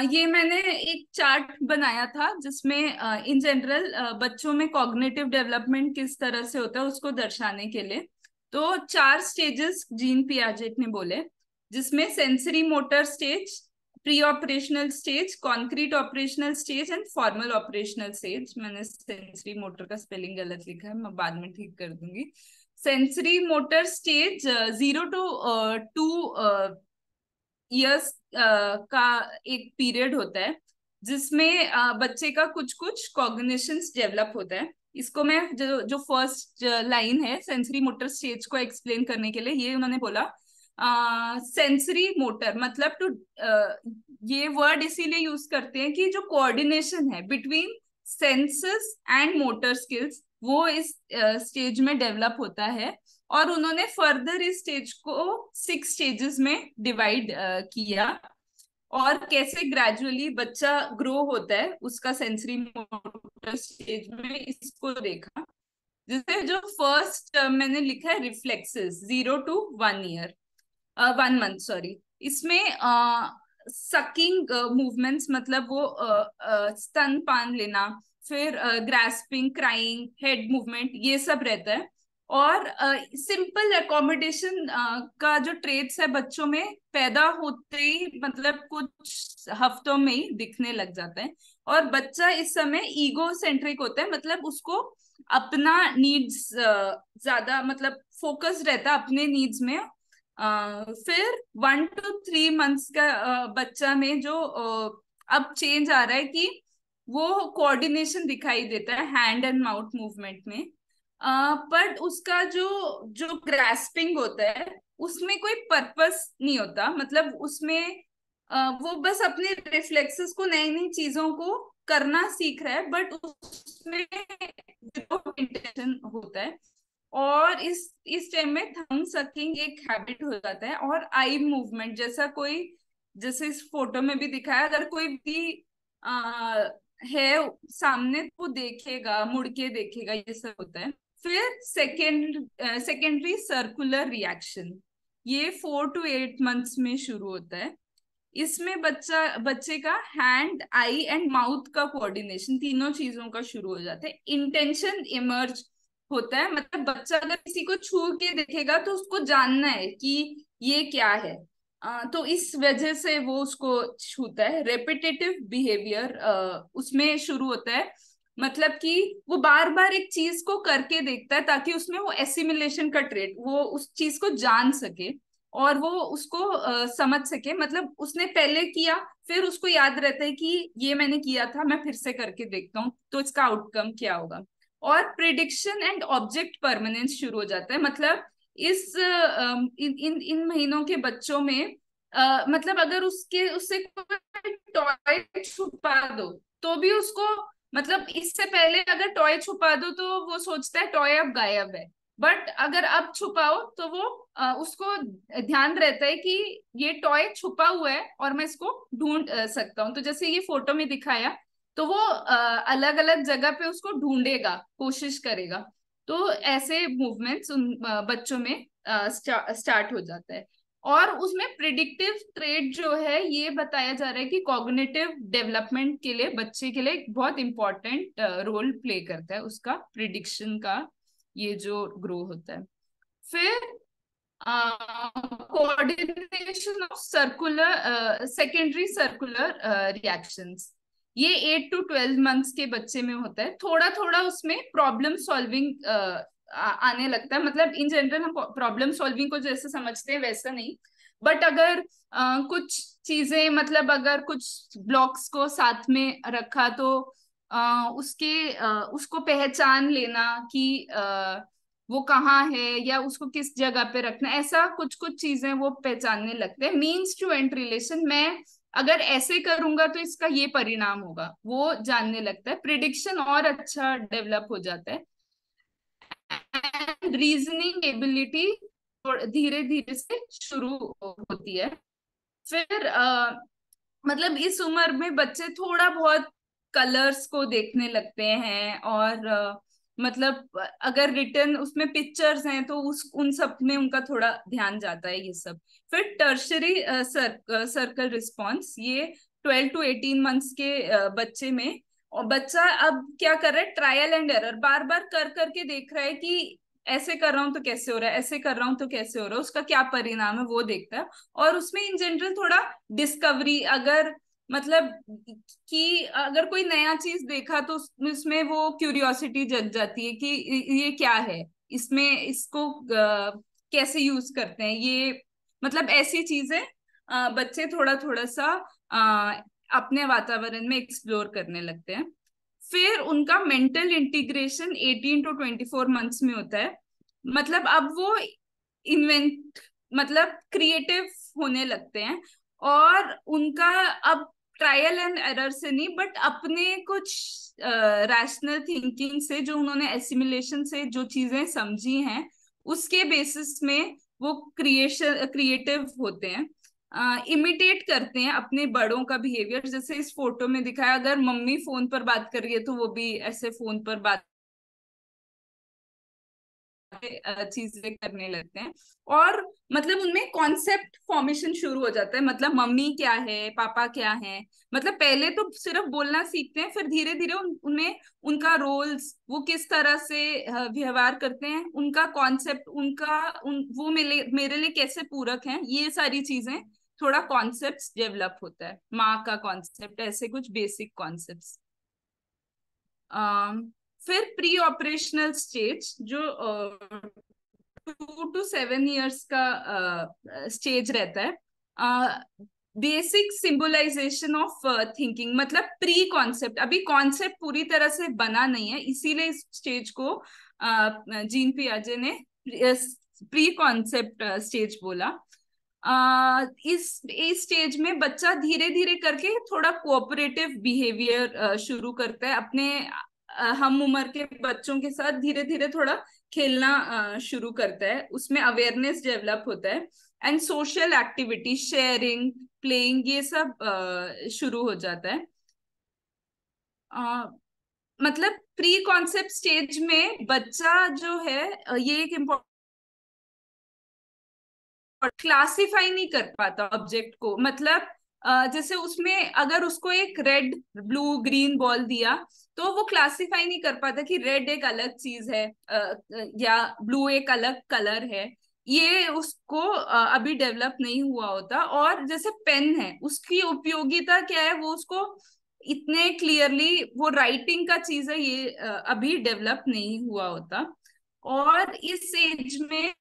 ये मैंने एक चार्ट बनाया था जिसमें इन जनरल बच्चों में कॉग्निटिव डेवलपमेंट किस तरह से होता है उसको दर्शाने के लिए। तो 4 स्टेजेस जीन पियाजेट ने बोले, जिसमें sensory motor stage, pre operational stage, concrete operational stage and formal operational stage. मैंने सेंसरी मोटर का स्पेलिंग गलत लिखा है, मैं बाद में ठीक कर दूंगी। Sensory motor stage 0 to 2 years का एक पीरियड होता है, जिसमें बच्चे का कुछ कुछ कॉग्निशंस डेवलप होता है। इसको मैं जो फर्स्ट लाइन है सेंसरी मोटर स्टेज को एक्सप्लेन करने के लिए, ये उन्होंने बोला सेंसरी मोटर मतलब ये वर्ड इसीलिए यूज करते हैं कि जो कोऑर्डिनेशन है between senses and motor skills, वो इस स्टेज में डेवलप होता है। और उन्होंने फर्दर इस स्टेज को 6 स्टेजेस में डिवाइड किया, और कैसे ग्रेजुअली बच्चा ग्रो होता है उसका सेंसरी मोटर स्टेज में, इसको देखा। जैसे जो फर्स्ट मैंने लिखा है reflexes 0 to 1 year, 1 month sorry, इसमें सकिंग मूवमेंट्स, मतलब वो स्तनपान लेना, फिर ग्रास्पिंग, क्राइंग, हेड मूवमेंट, ये सब रहता है। और सिंपल एकोमोडेशन का जो ट्रेट्स है बच्चों में पैदा होते ही, मतलब कुछ हफ्तों में ही दिखने लग जाता है। और बच्चा इस समय ईगो सेंट्रिक होता है, मतलब उसको अपना नीड्स ज्यादा, मतलब फोकस रहता है अपने नीड्स में। फिर 1 to 3 months का बच्चा में जो अब चेंज आ रहा है कि वो कोऑर्डिनेशन दिखाई देता है हैंड एंड माउथ मूवमेंट में। बट उसका जो जो ग्रास्पिंग होता है उसमें कोई पर्पस नहीं होता, मतलब उसमें वो बस अपने रिफ्लेक्सेस को, नई नई चीजों को करना सीख रहा है, बट उसमें इंटेंशन होता है। और इस टाइम में थंब सकिंग एक हैबिट हो जाता है। और आई मूवमेंट, जैसा कोई, जैसे इस फोटो में भी दिखाया, अगर कोई भी है सामने तो वो देखेगा, मुड़ के देखेगा, ये सब होता है। फिर सेकेंडरी सर्कुलर रिएक्शन, ये 4 to 8 months में शुरू होता है। इसमें बच्चे का हैंड, आई एंड माउथ का कोऑर्डिनेशन, तीनों चीजों का शुरू हो जाता है। इंटेंशन इमर्ज होता है, मतलब बच्चा अगर किसी को छू के देखेगा तो उसको जानना है कि ये क्या है, तो इस वजह से वो उसको छूता है। रेपिटेटिव बिहेवियर उसमें शुरू होता है, मतलब कि वो बार बार एक चीज को करके देखता है ताकि उसमें वो एसिमिलेशन का ट्रेट, वो उस चीज को जान सके और वो उसको समझ सके। मतलब उसने पहले किया, फिर उसको याद रहता है कि ये मैंने किया था, मैं फिर से करके देखता हूँ तो इसका आउटकम क्या होगा। और प्रिडिक्शन एंड ऑब्जेक्ट परमानेंस शुरू हो जाता है, मतलब इस इन महीनों के बच्चों में मतलब अगर उससे कोई टॉय छुपा दो तो भी उसको, मतलब इससे पहले अगर टॉय छुपा दो तो वो सोचता है टॉय अब गायब है, बट अगर अब छुपाओ तो वो उसको ध्यान रहता है कि ये टॉय छुपा हुआ है और मैं इसको ढूंढ सकता हूँ। तो जैसे ये फोटो में दिखाया, तो वो अलग अलग जगह पे उसको ढूंढेगा, कोशिश करेगा। तो ऐसे मूवमेंट्स उन बच्चों में स्टार्ट हो जाता है। और उसमें प्रिडिक्टिव ट्रेड जो है, ये बताया जा रहा है कि कॉग्निटिव डेवलपमेंट के लिए, बच्चे के लिए एक बहुत इंपॉर्टेंट रोल प्ले करता है उसका प्रिडिक्शन का, ये जो ग्रो होता है। फिर coordination of circular, secondary circular reactions, ये 8 to 12 months के बच्चे में होता है। थोड़ा थोड़ा उसमें प्रॉब्लम सॉल्विंग आने लगता है, मतलब इन जनरल हम प्रॉब्लम सॉल्विंग को जैसे समझते हैं वैसा नहीं, बट अगर कुछ चीजें, मतलब अगर कुछ ब्लॉक्स को साथ में रखा तो उसको पहचान लेना कि वो कहाँ है या उसको किस जगह पे रखना है, ऐसा कुछ कुछ चीजें वो पहचानने लगते हैं। मीन्स टू एंड रिलेशन, मैं अगर ऐसे करूंगा तो इसका ये परिणाम होगा, वो जानने लगता है। प्रिडिक्शन और अच्छा डेवलप हो जाता है। एंड रीजनिंग एबिलिटी धीरे धीरे से शुरू होती है। फिर मतलब इस उम्र में बच्चे थोड़ा बहुत कलर्स को देखने लगते हैं, और मतलब अगर रिटर्न उसमें पिक्चर्स हैं तो उस उन सब में उनका थोड़ा ध्यान जाता है, ये सब। फिर टर्शरी सर्कल रिस्पॉन्स, ये 12 to 18 मंथ्स के बच्चे में। और बच्चा अब क्या कर रहा है, ट्रायल एंड एरर बार बार कर करके देख रहा है कि ऐसे कर रहा हूं तो कैसे हो रहा है, ऐसे कर रहा हूं तो कैसे हो रहा है, उसका क्या परिणाम है वो देखता है। और उसमें इन जनरल थोड़ा डिस्कवरी, अगर मतलब कि अगर कोई नया चीज देखा तो उसमें वो क्यूरियोसिटी जग जाती है कि ये क्या है, इसमें इसको कैसे यूज करते हैं, ये मतलब ऐसी चीजें बच्चे थोड़ा थोड़ा सा अपने वातावरण में एक्सप्लोर करने लगते हैं। फिर उनका मेंटल इंटीग्रेशन 18 to 24 मंथ्स में होता है। मतलब अब वो इन्वेंट मतलब क्रिएटिव होने लगते हैं, और उनका अब ट्रायल एंड एरर से नहीं बट अपने कुछ रैशनल थिंकिंग से, जो उन्होंने एसिमिलेशन से जो चीजें समझी हैं उसके बेसिस में वो क्रिएटिव होते हैं। इमिटेट करते हैं अपने बड़ों का बिहेवियर, जैसे इस फोटो में दिखाया, अगर मम्मी फोन पर बात कर रही है तो वो भी ऐसे फोन पर बात चीजें करने लगते हैं। और मतलब उनमें कॉन्सेप्ट फॉर्मेशन शुरू हो जाता है, मतलब मम्मी क्या है, पापा क्या है। मतलब पहले तो सिर्फ बोलना सीखते हैं, फिर धीरे धीरे उनमें उनका रोल्स, वो किस तरह से व्यवहार करते हैं, उनका कॉन्सेप्ट, वो मेरे लिए कैसे पूरक हैं, ये सारी चीजें थोड़ा कॉन्सेप्ट डेवलप होता है। माँ का कॉन्सेप्ट, ऐसे कुछ बेसिक कॉन्सेप्ट। फिर प्री ऑपरेशनल स्टेज, जो 2 to 7 years का स्टेज रहता है। बेसिक सिंबलाइजेशन ऑफ थिंकिंग, मतलब प्री कॉन्सेप्ट, अभी कॉन्सेप्ट पूरी तरह से बना नहीं है, इसीलिए इस स्टेज को जीन पियाजे ने प्री कॉन्सेप्ट स्टेज बोला। इस स्टेज में बच्चा धीरे धीरे करके थोड़ा कोऑपरेटिव बिहेवियर शुरू करता है, अपने हम उम्र के बच्चों के साथ धीरे धीरे थोड़ा खेलना शुरू करता है, उसमें अवेयरनेस डेवलप होता है। And social activity, sharing, playing, ये सब शुरू हो जाता है। मतलब प्री कॉन्सेप्ट स्टेज में बच्चा जो है ये एक इम्पोर्टेंट, क्लासिफाई नहीं कर पाता ऑब्जेक्ट को। मतलब जैसे उसमें अगर उसको एक रेड ब्लू ग्रीन बॉल दिया तो वो क्लासिफाई नहीं कर पाता कि रेड एक अलग चीज है या ब्लू एक अलग कलर है। ये उसको अभी डेवलप नहीं हुआ होता। और जैसे पेन है, उसकी उपयोगिता क्या है, वो उसको इतने क्लियरली, वो राइटिंग का चीज है, ये अभी डेवलप नहीं हुआ होता। और इस एज में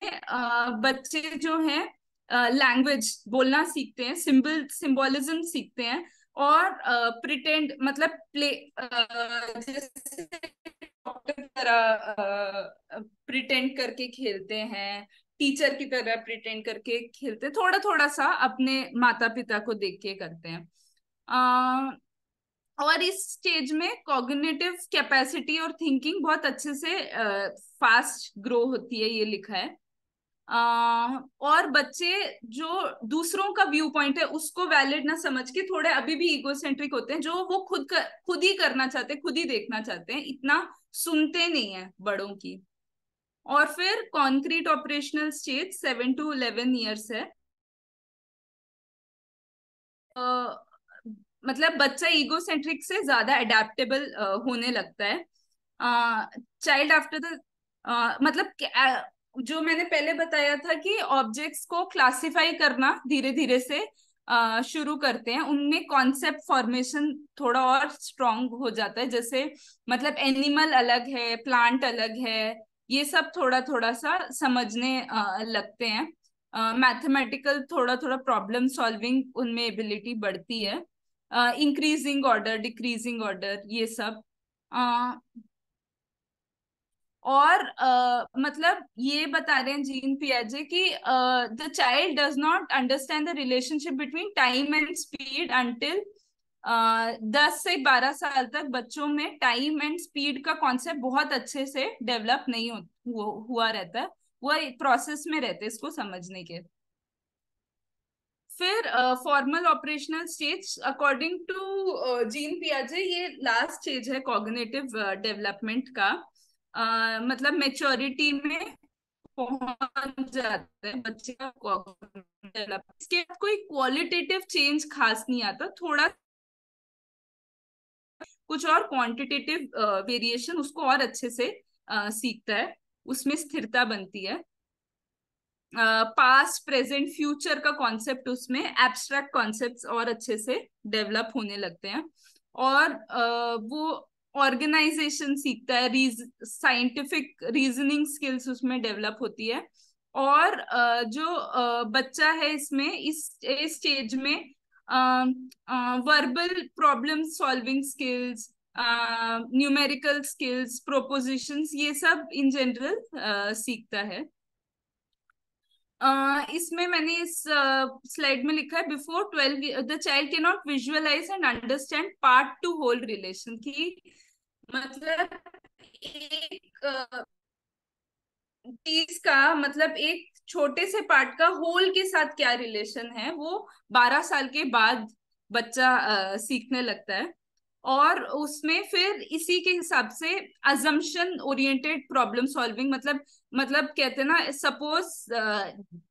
बच्चे जो हैं लैंग्वेज बोलना सीखते हैं, सिंबोलिज्म सीखते हैं, और प्रिटेंड मतलब प्ले, जैसे डॉक्टर की तरह प्रिटेंड करके खेलते हैं, टीचर की तरह प्रिटेंड करके खेलते हैं, थोड़ा थोड़ा सा अपने माता पिता को देख के करते हैं। और इस स्टेज में कॉग्निटिव कैपेसिटी और थिंकिंग बहुत अच्छे से फास्ट ग्रो होती है, ये लिखा है। और बच्चे जो दूसरों का व्यू पॉइंट है उसको वैलिड ना समझ के थोड़े अभी भी इगोसेंट्रिक होते हैं, जो वो खुद ही करना चाहते हैं, खुद ही देखना चाहते हैं, इतना सुनते नहीं है बड़ों की। और फिर concrete operational stage 7 to 11 years है। मतलब बच्चा ईगोसेंट्रिक से ज्यादा अडेप्टेबल होने लगता है। चाइल्ड आफ्टर द मतलब जो मैंने पहले बताया था कि ऑब्जेक्ट्स को क्लासिफाई करना धीरे धीरे से शुरू करते हैं, उनमें कॉन्सेप्ट फॉर्मेशन थोड़ा और स्ट्रांग हो जाता है। जैसे मतलब एनिमल अलग है, प्लांट अलग है, ये सब थोड़ा थोड़ा सा समझने लगते हैं। मैथमेटिकल थोड़ा थोड़ा प्रॉब्लम सॉल्विंग उनमें एबिलिटी बढ़ती है। इंक्रीजिंग ऑर्डर, डिक्रीजिंग ऑर्डर, ये सब। और मतलब ये बता रहे हैं जीन पियाजे कि the child does not understand the relationship between time and speed until 10 से 12 साल तक बच्चों में टाइम एंड स्पीड का कॉन्सेप्ट बहुत अच्छे से डेवलप नहीं हुआ रहता है। वो एक प्रोसेस में रहते हैं इसको समझने के। फिर formal operational stage according to Jean पियाजे ये लास्ट स्टेज है कॉग्निटिव डेवलपमेंट का। मतलब मेच्योरिटी में पहुंच जाते हैं बच्चे का डेवलप। इसके बाद कोई क्वालिटेटिव चेंज खास नहीं आता, थोड़ा कुछ और क्वांटिटेटिव वेरिएशन उसको और अच्छे से सीखता है, उसमें स्थिरता बनती है। पास्ट प्रेजेंट फ्यूचर का कॉन्सेप्ट उसमें एब्स्ट्रैक्ट कॉन्सेप्ट्स और अच्छे से डेवलप होने लगते हैं। और वो ऑर्गेनाइजेशन सीखता है, साइंटिफिक रीजनिंग स्किल्स उसमें डेवलप होती है। और जो बच्चा है इसमें इस स्टेज में verbal problem solving skills, numerical skills, propositions, ये सब इन जनरल सीखता है। इसमें मैंने इस स्लाइड में लिखा है before 12 the child can not visualize and understand part to whole relation की। मतलब एक चीज का मतलब एक छोटे से पार्ट का होल के साथ क्या रिलेशन है वो 12 साल के बाद बच्चा सीखने लगता है। और उसमें फिर इसी के हिसाब से अजम्पशन ओरिएंटेड प्रॉब्लम सॉल्विंग, मतलब कहते हैं ना, सपोज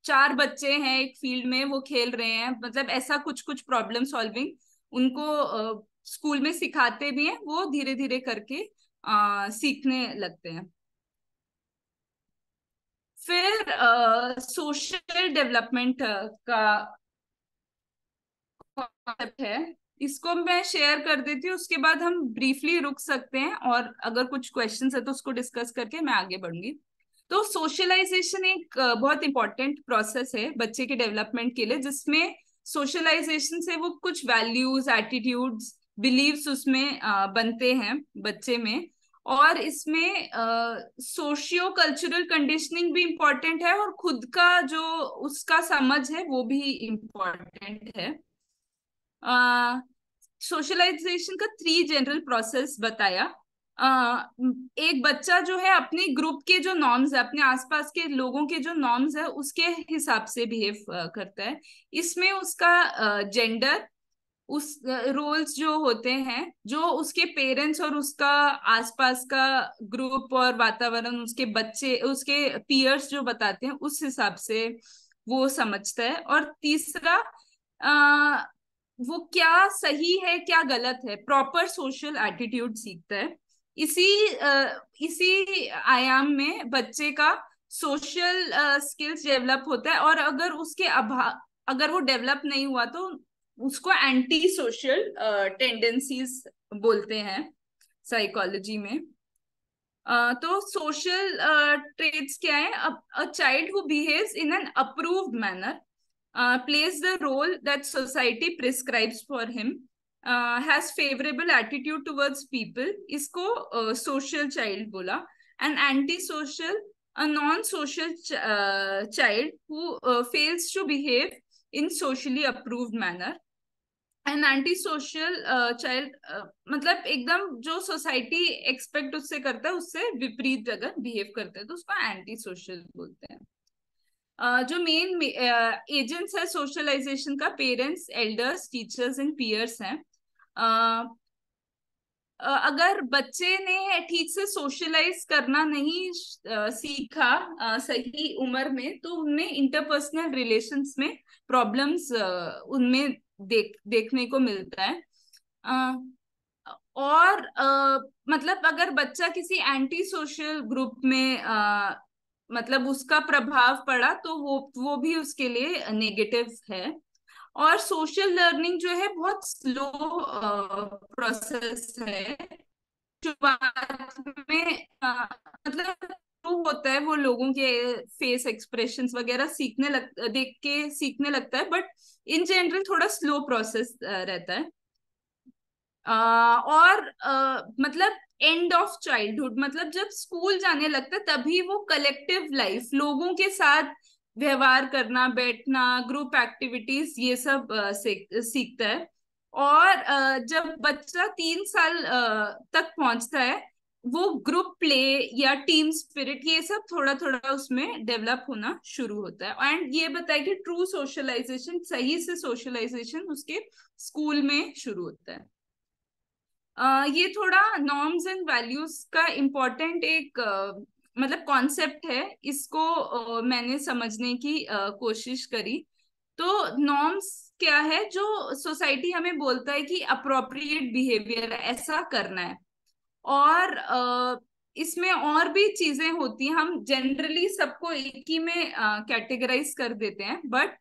4 बच्चे हैं एक फील्ड में, वो खेल रहे हैं, मतलब ऐसा कुछ कुछ प्रॉब्लम सॉल्विंग उनको स्कूल में सिखाते भी हैं, वो धीरे धीरे करके सीखने लगते हैं। फिर सोशल डेवलपमेंट का कॉन्सेप्ट है, इसको मैं शेयर कर देती हूँ, उसके बाद हम ब्रीफली रुक सकते हैं और अगर कुछ क्वेश्चंस है तो उसको डिस्कस करके मैं आगे बढ़ूंगी। तो सोशलाइजेशन एक बहुत इंपॉर्टेंट प्रोसेस है बच्चे के डेवलपमेंट के लिए, जिसमें सोशलाइजेशन से वो कुछ वैल्यूज, एटीट्यूड्स, बिलीव्स उसमें बनते हैं बच्चे में। और इसमें सोशियो कल्चरल कंडीशनिंग भी इम्पोर्टेंट है और खुद का जो उसका समझ है वो भी इम्पोर्टेंट है। सोशलाइजेशन का 3 जनरल प्रोसेस बताया। एक बच्चा जो है अपने ग्रुप के जो नॉर्म्स है, अपने आसपास के लोगों के जो नॉर्म्स है उसके हिसाब से बिहेव करता है। इसमें उसका जेंडर, उस रोल्स जो होते हैं, जो उसके पेरेंट्स और उसका आसपास का ग्रुप और वातावरण, उसके बच्चे, उसके पीयर्स जो बताते हैं उस हिसाब से वो समझता है। और तीसरा वो क्या सही है क्या गलत है, प्रॉपर सोशल एटीट्यूड सीखता है। इसी इसी आयाम में बच्चे का सोशल स्किल्स डेवलप होता है। और अगर उसके अगर वो डेवलप नहीं हुआ तो उसको एंटी सोशल टेंडेंसीज बोलते हैं साइकोलॉजी में। तो सोशल ट्रेट्स क्या है? A child who behaves in an approved manner, plays the role that society prescribes for him, has favorable attitude towards people, इसको social child बोला। And anti-social, a non-social child who fails to behave in socially approved manner। An anti social child मतलब एकदम जो सोसाइटी एक्सपेक्ट उससे करता है उससे विपरीत अगर बिहेव करता है तो उसको एंटी सोशल बोलते हैं। जो मेन एजेंट्स है सोशलाइजेशन का, parents, elders, teachers and peers हैं। अगर बच्चे ने ठीक से सोशलाइज करना नहीं सीखा सही उम्र में तो उनमें इंटरपर्सनल रिलेशंस में प्रॉब्लम्स उनमें देखने को मिलता है। और मतलब अगर बच्चा किसी एंटी सोशल ग्रुप में मतलब उसका प्रभाव पड़ा तो वो भी उसके लिए नेगेटिव है। और सोशल लर्निंग जो है बहुत स्लो प्रोसेस है। शुरुआत में मतलब जो होता है वो लोगों के फेस एक्सप्रेशंस वगैरह देख के सीखने लगता है, बट इन जनरल थोड़ा स्लो प्रोसेस रहता है। और मतलब एंड ऑफ चाइल्डहुड, मतलब जब स्कूल जाने लगता है तभी वो कलेक्टिव लाइफ, लोगों के साथ व्यवहार करना, बैठना, ग्रुप एक्टिविटीज, ये सब सीखता है। और जब बच्चा 3 साल तक पहुंचता है, वो ग्रुप प्ले या टीम स्पिरिट, ये सब थोड़ा थोड़ा उसमें डेवलप होना शुरू होता है। एंड ये बताया कि ट्रू सोशलाइजेशन, सही से सोशलाइजेशन उसके स्कूल में शुरू होता है। ये थोड़ा नॉर्म्स एंड वैल्यूज का इम्पोर्टेंट एक मतलब कॉन्सेप्ट है, इसको मैंने समझने की कोशिश करी। तो नॉर्म्स क्या है, जो सोसाइटी हमें बोलता है कि अप्रोप्रिएट बिहेवियर ऐसा करना है। और इसमें और भी चीजें होती हैं, हम जनरली सबको एक ही में कैटेगराइज कर देते हैं, बट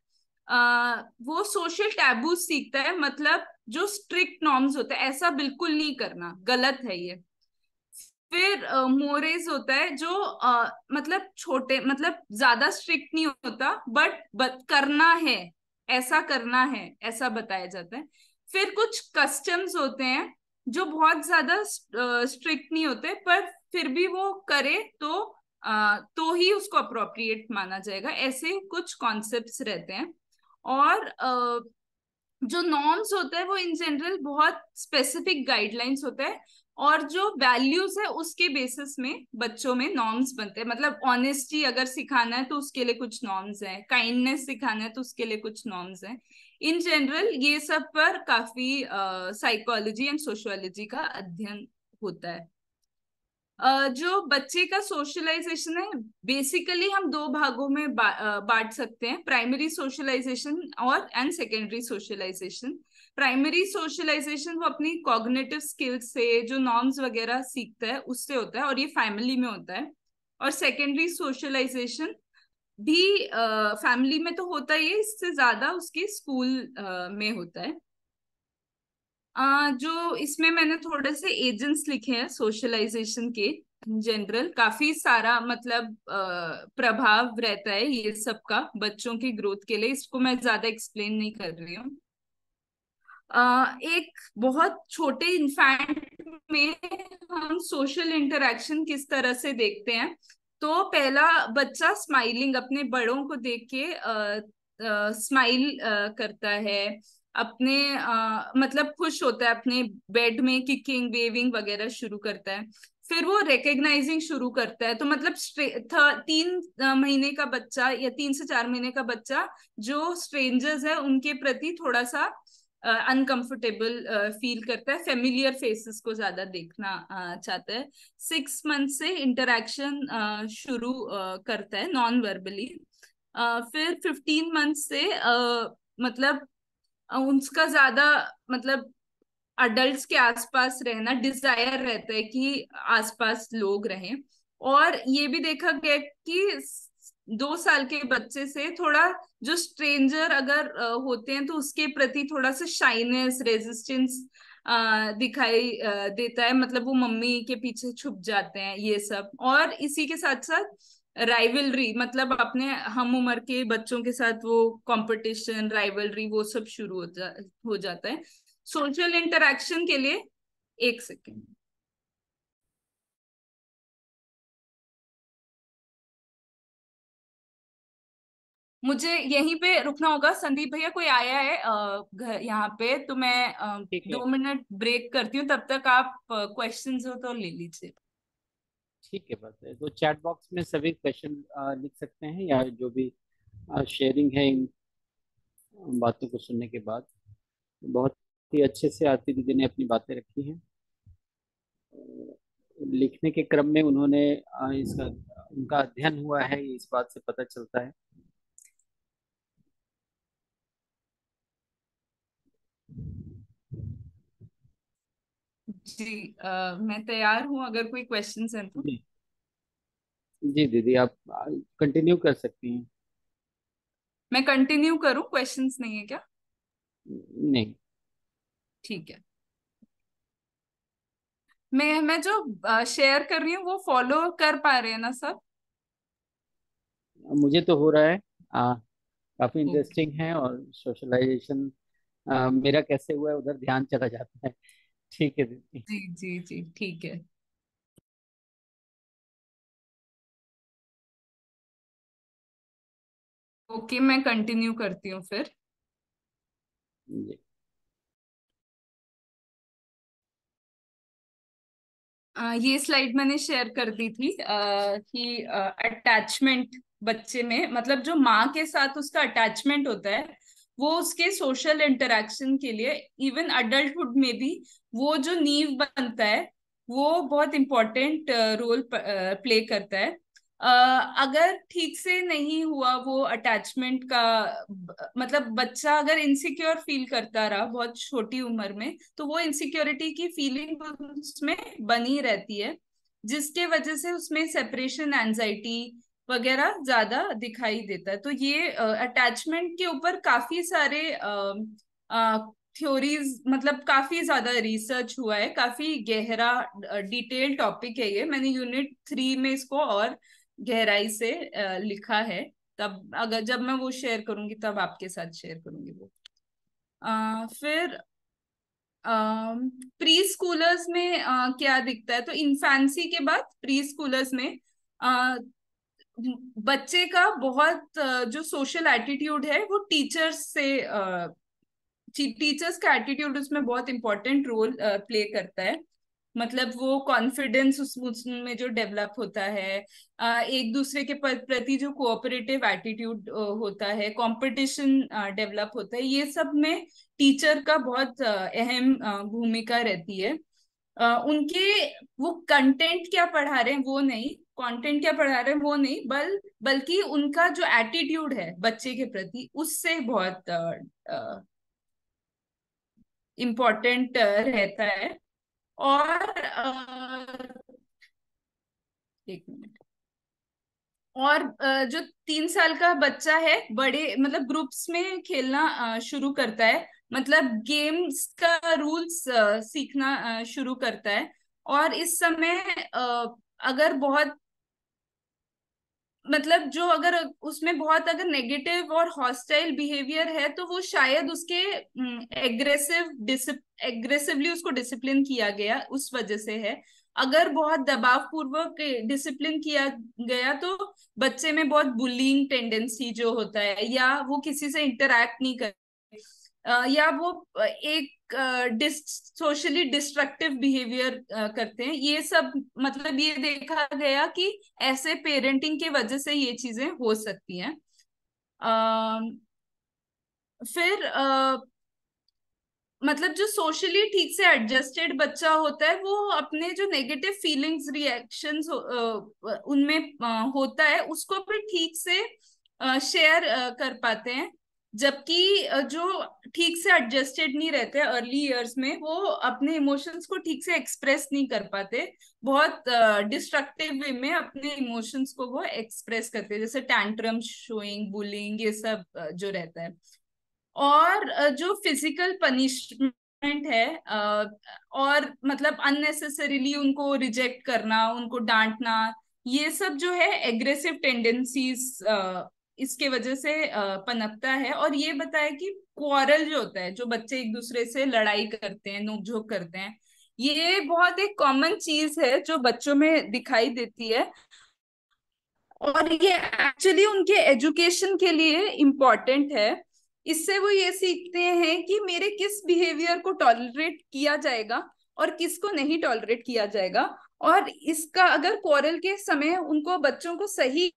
वो सोशल टैबू सीखता है, मतलब जो स्ट्रिक्ट नॉर्म्स होता है ऐसा बिल्कुल नहीं करना, गलत है ये। फिर मोरेज होता है जो मतलब छोटे, मतलब ज्यादा स्ट्रिक्ट नहीं होता, बट करना है, ऐसा करना है, ऐसा बताया जाता है। फिर कुछ कस्टम्स होते हैं जो बहुत ज्यादा स्ट्रिक्ट नहीं होते, पर फिर भी वो करे तो ही उसको अप्रोप्रिएट माना जाएगा, ऐसे कुछ कॉन्सेप्ट्स रहते हैं। और जो नॉर्म्स होता है वो इन जनरल बहुत स्पेसिफिक गाइडलाइंस होता है, और जो वैल्यूज है उसके बेसिस में बच्चों में नॉर्म्स बनते हैं। मतलब ऑनेस्टी अगर सिखाना है तो उसके लिए कुछ नॉर्म्स हैं, काइंडनेस सिखाना है तो उसके लिए कुछ नॉर्म्स हैं। इन जनरल ये सब पर काफी साइकोलॉजी एंड सोशियोलॉजी का अध्ययन होता है। जो बच्चे का सोशलाइजेशन है, बेसिकली हम दो भागों में बांट सकते हैं, प्राइमरी सोशलाइजेशन और and secondary socialization. Primary socialization वो अपनी कॉग्निटिव स्किल्स से, जो नॉर्म्स वगैरह सीखता है उससे होता है, और ये फैमिली में होता है। और सेकेंडरी सोशलाइजेशन भी फैमिली में तो होता ही है, इससे ज्यादा उसके स्कूल में होता है। जो इसमें मैंने थोड़े से एजेंट्स लिखे हैं सोशलाइजेशन के, जनरल काफी सारा मतलब प्रभाव रहता है ये सब का बच्चों की ग्रोथ के लिए, इसको मैं ज्यादा एक्सप्लेन नहीं कर रही हूँ। एक बहुत छोटे इन्फैंट में हम सोशल इंटरेक्शन किस तरह से देखते हैं। तो पहला बच्चा स्माइलिंग, अपने बड़ों को देख के स्माइल करता है, अपने मतलब खुश होता है, अपने बेड में किकिंग वेविंग वगैरह शुरू करता है। फिर वो रिकग्नाइजिंग शुरू करता है, तो मतलब 3 महीने का बच्चा या 3 से 4 महीने का बच्चा जो स्ट्रेंजर्स है उनके प्रति थोड़ा सा अनकंफर्टेबल फील करता है, फेमिलियर फेसेस को ज्यादा देखना चाहता है। 6 मंथ से इंटरेक्शन शुरू करता है नॉन वर्बली। फिर 15 मंथ से मतलब उसका ज्यादा मतलब अडल्ट्स के आसपास रहना डिजायर रहता है कि आसपास लोग रहें। और ये भी देखा गया कि 2 साल के बच्चे से थोड़ा, जो स्ट्रेंजर अगर होते हैं तो उसके प्रति थोड़ा सा शाइनेस, रेजिस्टेंस दिखाई देता है, मतलब वो मम्मी के पीछे छुप जाते हैं ये सब। और इसी के साथ साथ राइवलरी, मतलब अपने हम उम्र के बच्चों के साथ वो कंपटीशन, राइवलरी, वो सब शुरू हो जाता है। सोशल इंटरेक्शन के लिए, एक सेकेंड, मुझे यहीं पे रुकना होगा। संदीप भैया कोई आया है घर यहाँ पे, तो मैं ठीक है। 2 मिनट ब्रेक करती हूँ, तब तक आप क्वेश्चंस हो तो ले लीजिए। ठीक है, बात है तो चैट बॉक्स में सभी क्वेश्चन लिख सकते हैं, या जो भी शेयरिंग है इन बातों को सुनने के बाद। बहुत ही अच्छे से आरती दीदी ने अपनी बातें रखी हैं। लिखने के क्रम में उन्होंने इसका उनका अध्ययन हुआ है, ये इस बात से पता चलता है। जी, मैं तैयार हूँ, अगर कोई क्वेश्चंस हैं तो। जी जी दीदी, आप कंटिन्यू कर सकती हैं। मैं कंटिन्यू करूँ, क्वेश्चंस नहीं है क्या? नहीं, ठीक है। मैं जो शेयर कर रही हूँ वो फॉलो कर पा रहे हैं ना सब? मुझे तो हो रहा है। काफी ओके। इंटरेस्टिंग है, और सोशलाइजेशन मेरा कैसे हुआ है उधर ध्यान चला जाता है। ठीक है दीदी। जी जी जी, ठीक है। ओके, मैं कंटिन्यू करती हूँ फिर। जी। ये स्लाइड मैंने शेयर कर दी थी कि अटैचमेंट बच्चे में, मतलब जो माँ के साथ उसका अटैचमेंट होता है वो उसके सोशल इंटरेक्शन के लिए, इवन अडल्टहुड में भी वो जो नींव बनता है वो बहुत इम्पोर्टेंट रोल प्ले करता है। अ, अगर ठीक से नहीं हुआ वो अटैचमेंट का, मतलब बच्चा अगर इनसिक्योर फील करता रहा बहुत छोटी उम्र में, तो वो इनसिक्योरिटी की फीलिंग उसमें बनी रहती है, जिसके वजह से उसमें सेपरेशन एंजाइटी वगैरह ज्यादा दिखाई देता है। तो ये अटैचमेंट के ऊपर काफी सारे थ्योरीज, मतलब काफी ज्यादा रिसर्च हुआ है, काफी गहरा डिटेल टॉपिक है ये। मैंने यूनिट 3 में इसको और गहराई से लिखा है। तब अगर जब मैं वो शेयर करूंगी तब आपके साथ शेयर करूंगी वो। फिर प्री स्कूलर्स में क्या दिखता है, तो इन्फेंसी के बाद प्री स्कूलर्स में अ, बच्चे का बहुत जो सोशल एटीट्यूड है वो टीचर्स से, टीचर्स का एटीट्यूड उसमें बहुत इंपॉर्टेंट रोल प्ले करता है। मतलब वो कॉन्फिडेंस उसमें जो डेवलप होता है, एक दूसरे के प्रति जो कोऑपरेटिव एटीट्यूड होता है, कंपटीशन डेवलप होता है, ये सब में टीचर का बहुत अहम भूमिका रहती है। उनके वो कंटेंट क्या पढ़ा रहे हैं वो नहीं, कंटेंट क्या पढ़ा रहे हैं वो नहीं, बल्कि उनका जो एटीट्यूड है बच्चे के प्रति उससे बहुत इम्पोर्टेंट रहता है। और एक मिनट। और जो 3 साल का बच्चा है बड़े मतलब ग्रुप्स में खेलना शुरू करता है, मतलब गेम्स का रूल्स सीखना शुरू करता है। और इस समय अगर बहुत, मतलब जो अगर उसमें बहुत अगर नेगेटिव और हॉस्टाइल बिहेवियर है तो वो शायद उसके एग्रेसिवली उसको डिसिप्लिन किया गया उस वजह से है। अगर बहुत दबाव पूर्वक डिसिप्लिन किया गया तो बच्चे में बहुत बुलिंग टेंडेंसी जो होता है, या वो किसी से इंटरैक्ट नहीं कर, या वो एक सोशली डिस्ट्रक्टिव बिहेवियर करते हैं। ये सब मतलब ये देखा गया कि ऐसे पेरेंटिंग के वजह से ये चीजें हो सकती हैं। फिर मतलब जो सोशली ठीक से एडजस्टेड बच्चा होता है वो अपने जो नेगेटिव फीलिंग्स रिएक्शंस उनमें होता है उसको भी ठीक से शेयर कर पाते हैं। जबकि जो ठीक से एडजस्टेड नहीं रहते अर्ली इयर्स में वो अपने इमोशंस को ठीक से एक्सप्रेस नहीं कर पाते, बहुत डिस्ट्रक्टिव वे में अपने इमोशंस को वो एक्सप्रेस करते हैं, जैसे टैंट्रम शोइंग, बुलिंग, ये सब जो रहता है। और जो फिजिकल पनिशमेंट है और मतलब अननेसेसरीली उनको रिजेक्ट करना, उनको डांटना, ये सब जो है एग्रेसिव टेंडेंसीज इसके वजह से पनपता है। और ये बताया कि क्वारल जो होता है, जो बच्चे एक दूसरे से लड़ाई करते हैं, नोकझोंक करते हैं, ये बहुत एक कॉमन चीज है जो बच्चों में दिखाई देती है। और ये एक्चुअली उनके एजुकेशन के लिए इम्पोर्टेंट है। इससे वो ये सीखते हैं कि मेरे किस बिहेवियर को टॉलरेट किया जाएगा और किसको नहीं टॉलरेट किया जाएगा। और इसका अगर क्वारल के समय उनको बच्चों को सही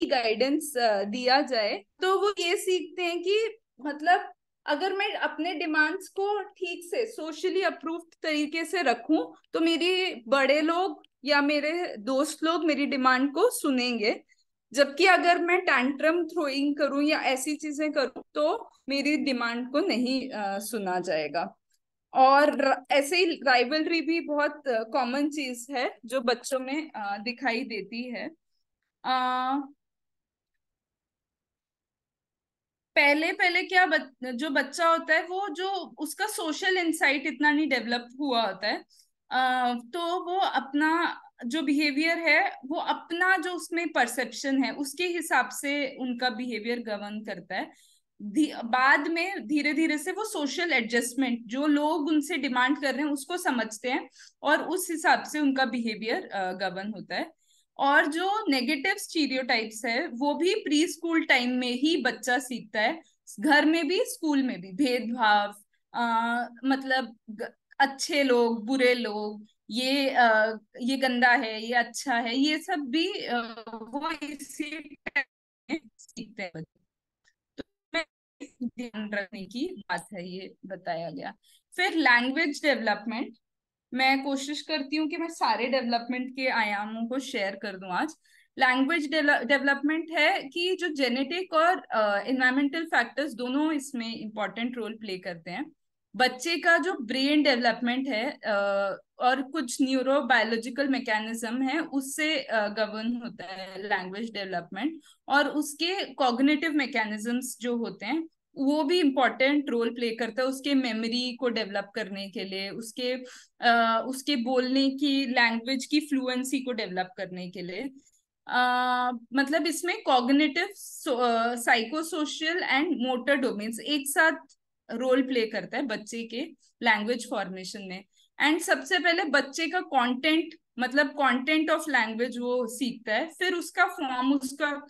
गाइडेंस दिया जाए तो वो ये सीखते हैं कि मतलब अगर मैं अपने डिमांड्स को ठीक से सोशली अप्रूव्ड तरीके से रखूं तो मेरी बड़े लोग या मेरे दोस्त लोग मेरी डिमांड को सुनेंगे। जबकि अगर मैं टैंट्रम थ्रोइंग करूं या ऐसी चीजें करूं तो मेरी डिमांड को नहीं सुना जाएगा। और ऐसे ही राइवलरी भी बहुत कॉमन चीज है जो बच्चों में दिखाई देती है। पहले पहले क्या जो बच्चा होता है वो जो उसका सोशल इंसाइट इतना नहीं डेवलप हुआ होता है, तो वो अपना जो बिहेवियर है वो अपना जो उसमें परसेप्शन है उसके हिसाब से उनका बिहेवियर गवर्न करता है। बाद में धीरे धीरे से वो सोशल एडजस्टमेंट जो लोग उनसे डिमांड कर रहे हैं उसको समझते हैं और उस हिसाब से उनका बिहेवियर गवर्न होता है। और जो नेगेटिव स्टीरियोटाइप्स है वो भी प्री स्कूल टाइम में ही बच्चा सीखता है, घर में भी स्कूल में भी। भेदभाव, मतलब अच्छे लोग बुरे लोग, ये गंदा है ये अच्छा है, ये सब भी वो इसी टाइम में सीखते हैं। तो मैं ध्यान रखने की बात है, ये बताया गया। फिर लैंग्वेज डेवलपमेंट, मैं कोशिश करती हूँ कि मैं सारे डेवलपमेंट के आयामों को शेयर कर दूं आज। लैंग्वेज डेवलपमेंट है कि जो जेनेटिक और एनवायरमेंटल फैक्टर्स दोनों इसमें इम्पोर्टेंट रोल प्ले करते हैं। बच्चे का जो ब्रेन डेवलपमेंट है और कुछ न्यूरो बायोलॉजिकल मैकेनिज्म है उससे गवर्न होता है लैंग्वेज डेवलपमेंट। और उसके कॉग्निटिव मैकेनिज्म्स जो होते हैं वो भी इम्पोर्टेंट रोल प्ले करता है उसके मेमोरी को डेवलप करने के लिए, उसके बोलने की लैंग्वेज की फ्लुएंसी को डेवलप करने के लिए। मतलब इसमें cognitive, psycho social and motor domains एक साथ रोल प्ले करता है बच्चे के लैंग्वेज फॉर्मेशन में। एंड सबसे पहले बच्चे का कंटेंट, मतलब कंटेंट ऑफ लैंग्वेज वो सीखता है, फिर उसका फॉर्म, उसका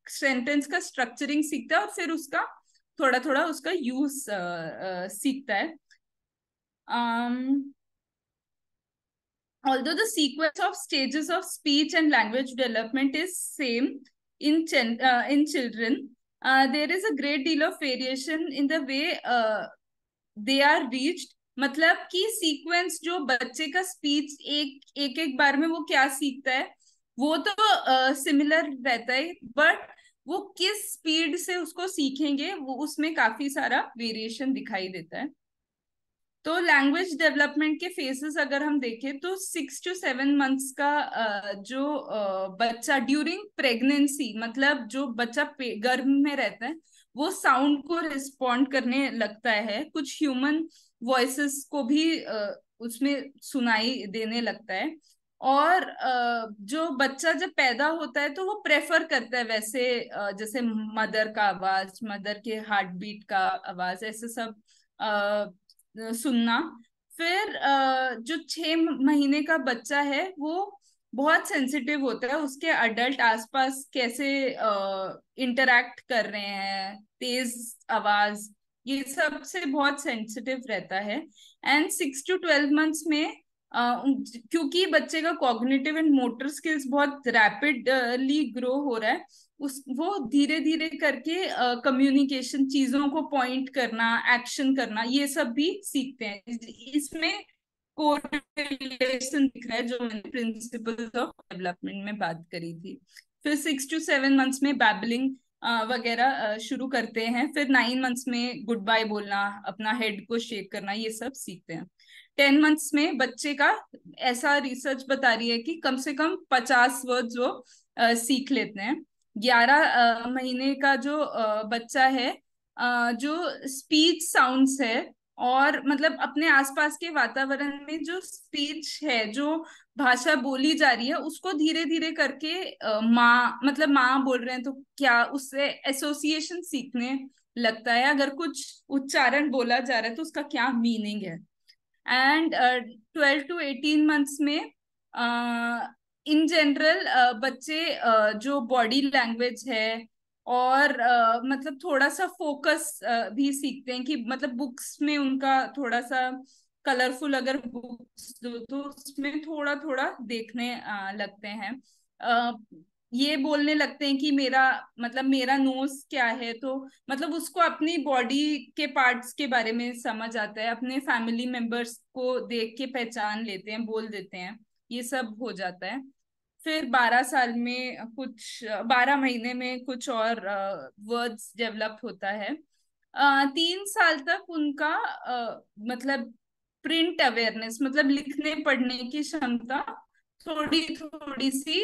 सेंटेंस का स्ट्रक्चरिंग सीखता है, और फिर उसका थोड़ा थोड़ा उसका यूज सीखता है। Although the sequence of stages of speech and language development is same in children, there is a great deal of variation in the way they are reached. मतलब कि सीक्वेंस जो बच्चे का स्पीच एक बार में वो क्या सीखता है वो तो सिमिलर रहता है, बट वो किस स्पीड से उसको सीखेंगे वो उसमें काफी सारा वेरिएशन दिखाई देता है। तो लैंग्वेज डेवलपमेंट के फेजेस अगर हम देखें तो 6 to 7 मंथ्स का जो बच्चा ड्यूरिंग प्रेगनेंसी, मतलब जो बच्चा गर्भ में रहता है वो साउंड को रिस्पॉन्ड करने लगता है, कुछ ह्यूमन वॉइसेस को भी उसमें सुनाई देने लगता है। और जो बच्चा जब पैदा होता है तो वो प्रेफर करता है वैसे जैसे मदर का आवाज, मदर के हार्ट बीट का आवाज, ऐसे सब सुनना। फिर जो 6 महीने का बच्चा है वो बहुत सेंसिटिव होता है, उसके अडल्ट आसपास कैसे इंटरैक्ट कर रहे हैं, तेज आवाज, ये सब से बहुत सेंसिटिव रहता है। एंड 6 to 12 मंथ्स में क्योंकि बच्चे का कॉग्निटिव एंड मोटर स्किल्स बहुत रैपिडली ग्रो हो रहा है, वो धीरे धीरे करके कम्युनिकेशन, चीजों को पॉइंट करना, एक्शन करना, ये सब भी सीखते हैं। इसमें कोरिलेशन दिख रहा है जो मैंने प्रिंसिपल्स ऑफ डेवलपमेंट में बात करी थी। फिर 6 to 7 मंथ्स में बैबलिंग वगैरह शुरू करते हैं। फिर 9 मंथ्स में गुड बाय बोलना, अपना हेड को शेक करना, ये सब सीखते हैं। 10 मंथ्स में बच्चे का, ऐसा रिसर्च बता रही है कि कम से कम 50 वर्ड्स वो सीख लेते हैं। 11 महीने का जो बच्चा है, जो स्पीच साउंड्स है और मतलब अपने आसपास के वातावरण में जो स्पीच है, जो भाषा बोली जा रही है उसको धीरे धीरे करके माँ, मतलब माँ बोल रहे हैं तो क्या, उससे एसोसिएशन सीखने लगता है। अगर कुछ उच्चारण बोला जा रहा है तो उसका क्या मीनिंग है। एंड 12 to 18 मंथ्स में इन जनरल बच्चे जो बॉडी लैंग्वेज है और मतलब थोड़ा सा फोकस भी सीखते हैं, कि मतलब बुक्स में उनका थोड़ा सा कलरफुल अगर बुक्स दो तो उसमें थोड़ा थोड़ा देखने लगते हैं। अ, ये बोलने लगते हैं कि मेरा, मतलब मेरा नोज क्या है, तो मतलब उसको अपनी बॉडी के पार्ट्स के बारे में समझ आता है, अपने फैमिली मेंबर्स को देख के पहचान लेते हैं, बोल देते हैं, ये सब हो जाता है। फिर 12 साल में कुछ, 12 महीने में कुछ और वर्ड्स डेवलप होता है। 3 साल तक उनका मतलब प्रिंट अवेयरनेस, मतलब लिखने पढ़ने की क्षमता थोड़ी थोड़ी सी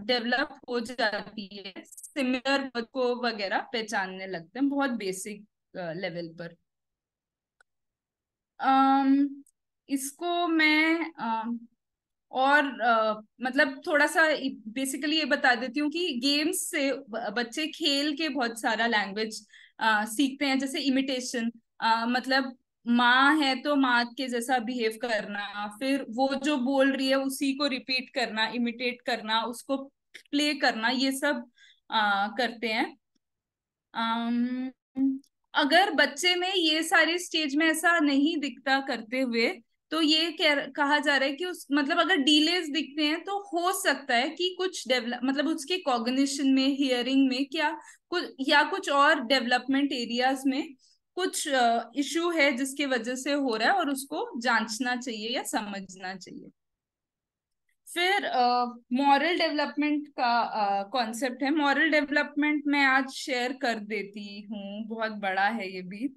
डेवलप हो जाती है, सिमिलर वर्ड को वगैरह पहचानने लगते हैं बहुत बेसिक लेवल पर। इसको मैं और मतलब थोड़ा सा बेसिकली ये बता देती हूँ कि गेम्स से बच्चे खेल के बहुत सारा लैंग्वेज सीखते हैं, जैसे इमिटेशन, मतलब माँ है तो माँ के जैसा बिहेव करना, फिर वो जो बोल रही है उसी को रिपीट करना, इमिटेट करना, उसको प्ले करना, ये सब करते हैं। अम, अगर बच्चे में ये सारी स्टेज में ऐसा नहीं दिखता करते हुए, तो ये कहा जा रहा है कि उस मतलब अगर डिलेस दिखते हैं तो हो सकता है कि कुछ डेवलप मतलब उसके कॉग्निशन में, हियरिंग में क्या कुछ या कुछ और डेवलपमेंट एरियाज में कुछ इशू है जिसकी वजह से हो रहा है, और उसको जांचना चाहिए या समझना चाहिए। फिर मॉरल डेवलपमेंट का कॉन्सेप्ट है। मॉरल डेवलपमेंट मैं आज शेयर कर देती हूँ, बहुत बड़ा है ये भी।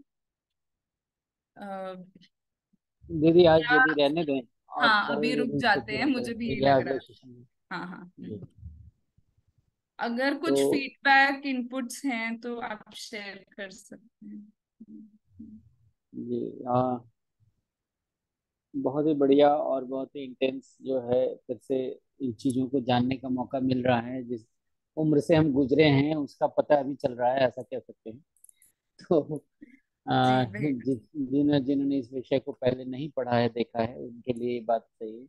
अ, दीदी आज क्या? यदि रहने दें और हाँ, कल अभी रुक यदि इसको जाते हैं, पूरा मुझे भी करें यही या लग रहा अगले है। सेशन में। हाँ हाँ। जी। अगर तो कुछ फीडबैक इनपुट्स हैं तो आप शेयर कर सकते हैं। ये बहुत ही बढ़िया और बहुत ही इंटेंस जो है फिर से इन चीज़ों को जानने का मौका मिल रहा है। जिस उम्र से हम गुजरे हैं उसका पता अभी चल रहा है, ऐसा कह सकते हैं। तो जी भैया। जिन्होंने इस विषय को पहले नहीं पढ़ा है, देखा है, उनके लिए ये बात सही है,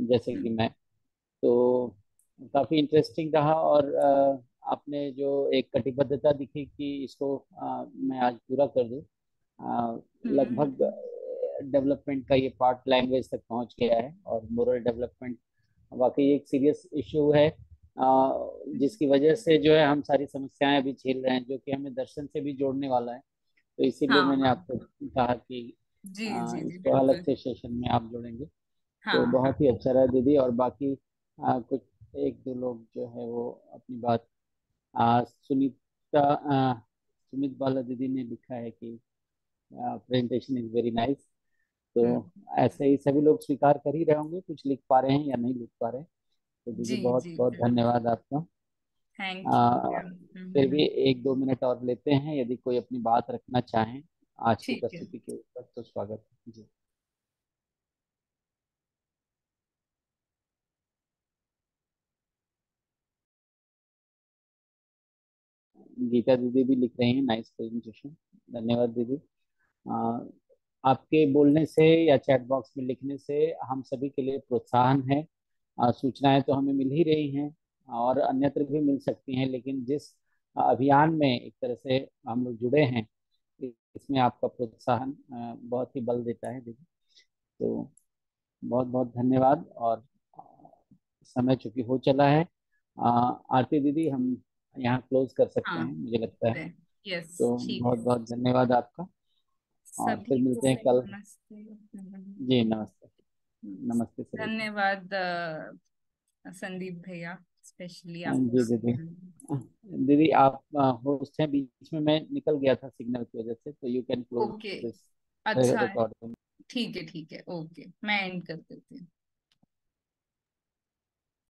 जैसे कि मैं। तो काफी इंटरेस्टिंग रहा। और आपने जो एक कटिबद्धता दिखी कि इसको मैं आज पूरा कर दूं, लगभग हम्म। डेवलपमेंट का ये पार्ट लैंग्वेज तक पहुंच गया है। और मोरल डेवलपमेंट वाकई एक सीरियस इशू है, जिसकी वजह से जो है हम सारी समस्याएं अभी झेल रहे हैं, जो कि हमें दर्शन से भी जोड़ने वाला है। तो इसीलिए हाँ मैंने हाँ। आपको कहा कि जी जी जी इसको अलग बिल्कुल। से सेशन में आप जोड़ेंगे। तो हाँ हाँ। बहुत ही अच्छा रहा दीदी। और बाकी कुछ एक दो लोग जो है वो अपनी बात, सुमित बाला दीदी ने लिखा है कि प्रेजेंटेशन इज वेरी नाइस। तो हम्म। ऐसे ही सभी लोग स्वीकार कर ही रहे होंगे, कुछ लिख पा रहे हैं या नहीं लिख पा रहे हैं। तो दीदी जी बहुत जी बहुत बिल्कुल। धन्यवाद आपका। थैंक यू आ, भैया। फिर भी एक दो मिनट और लेते हैं, यदि कोई अपनी बात रखना चाहें आज की ठीक है। प्रस्तुति के ऊपर तो स्वागत है जी। गीता दीदी भी लिख रही हैं, नाइस प्रेजेंटेशन। धन्यवाद दीदी। आ, आपके बोलने से या चैट बॉक्स में लिखने से हम सभी के लिए प्रोत्साहन है। सूचनाएं तो हमें मिल ही रही हैं और अन्यत्र भी मिल सकती हैं, लेकिन जिस अभियान में एक तरह से हम लोग जुड़े हैं, इसमें आपका प्रोत्साहन बहुत ही बल देता है दीदी। तो बहुत बहुत धन्यवाद। और अ, समय चूंकि हो चला है, आरती दीदी हम यहाँ क्लोज कर सकते हाँ। हैं मुझे लगता है। यस तो ठीक बहुत है। बहुत धन्यवाद आपका। और फिर सभी को मिलते हैं कल। नमस्ते। जी नमस्ते। नमस्ते सर। धन्यवाद संदीप भैया, स्पेशली आपको। जी दीदी। दीदी आप होस्ट हैं, बीच में मैं निकल गया था सिग्नल की वजह से, तो you can close okay. This अच्छा है। रिकॉर्डिंग। ठीक है ठीक है, ओके, मैं एंड कर देती हूँ।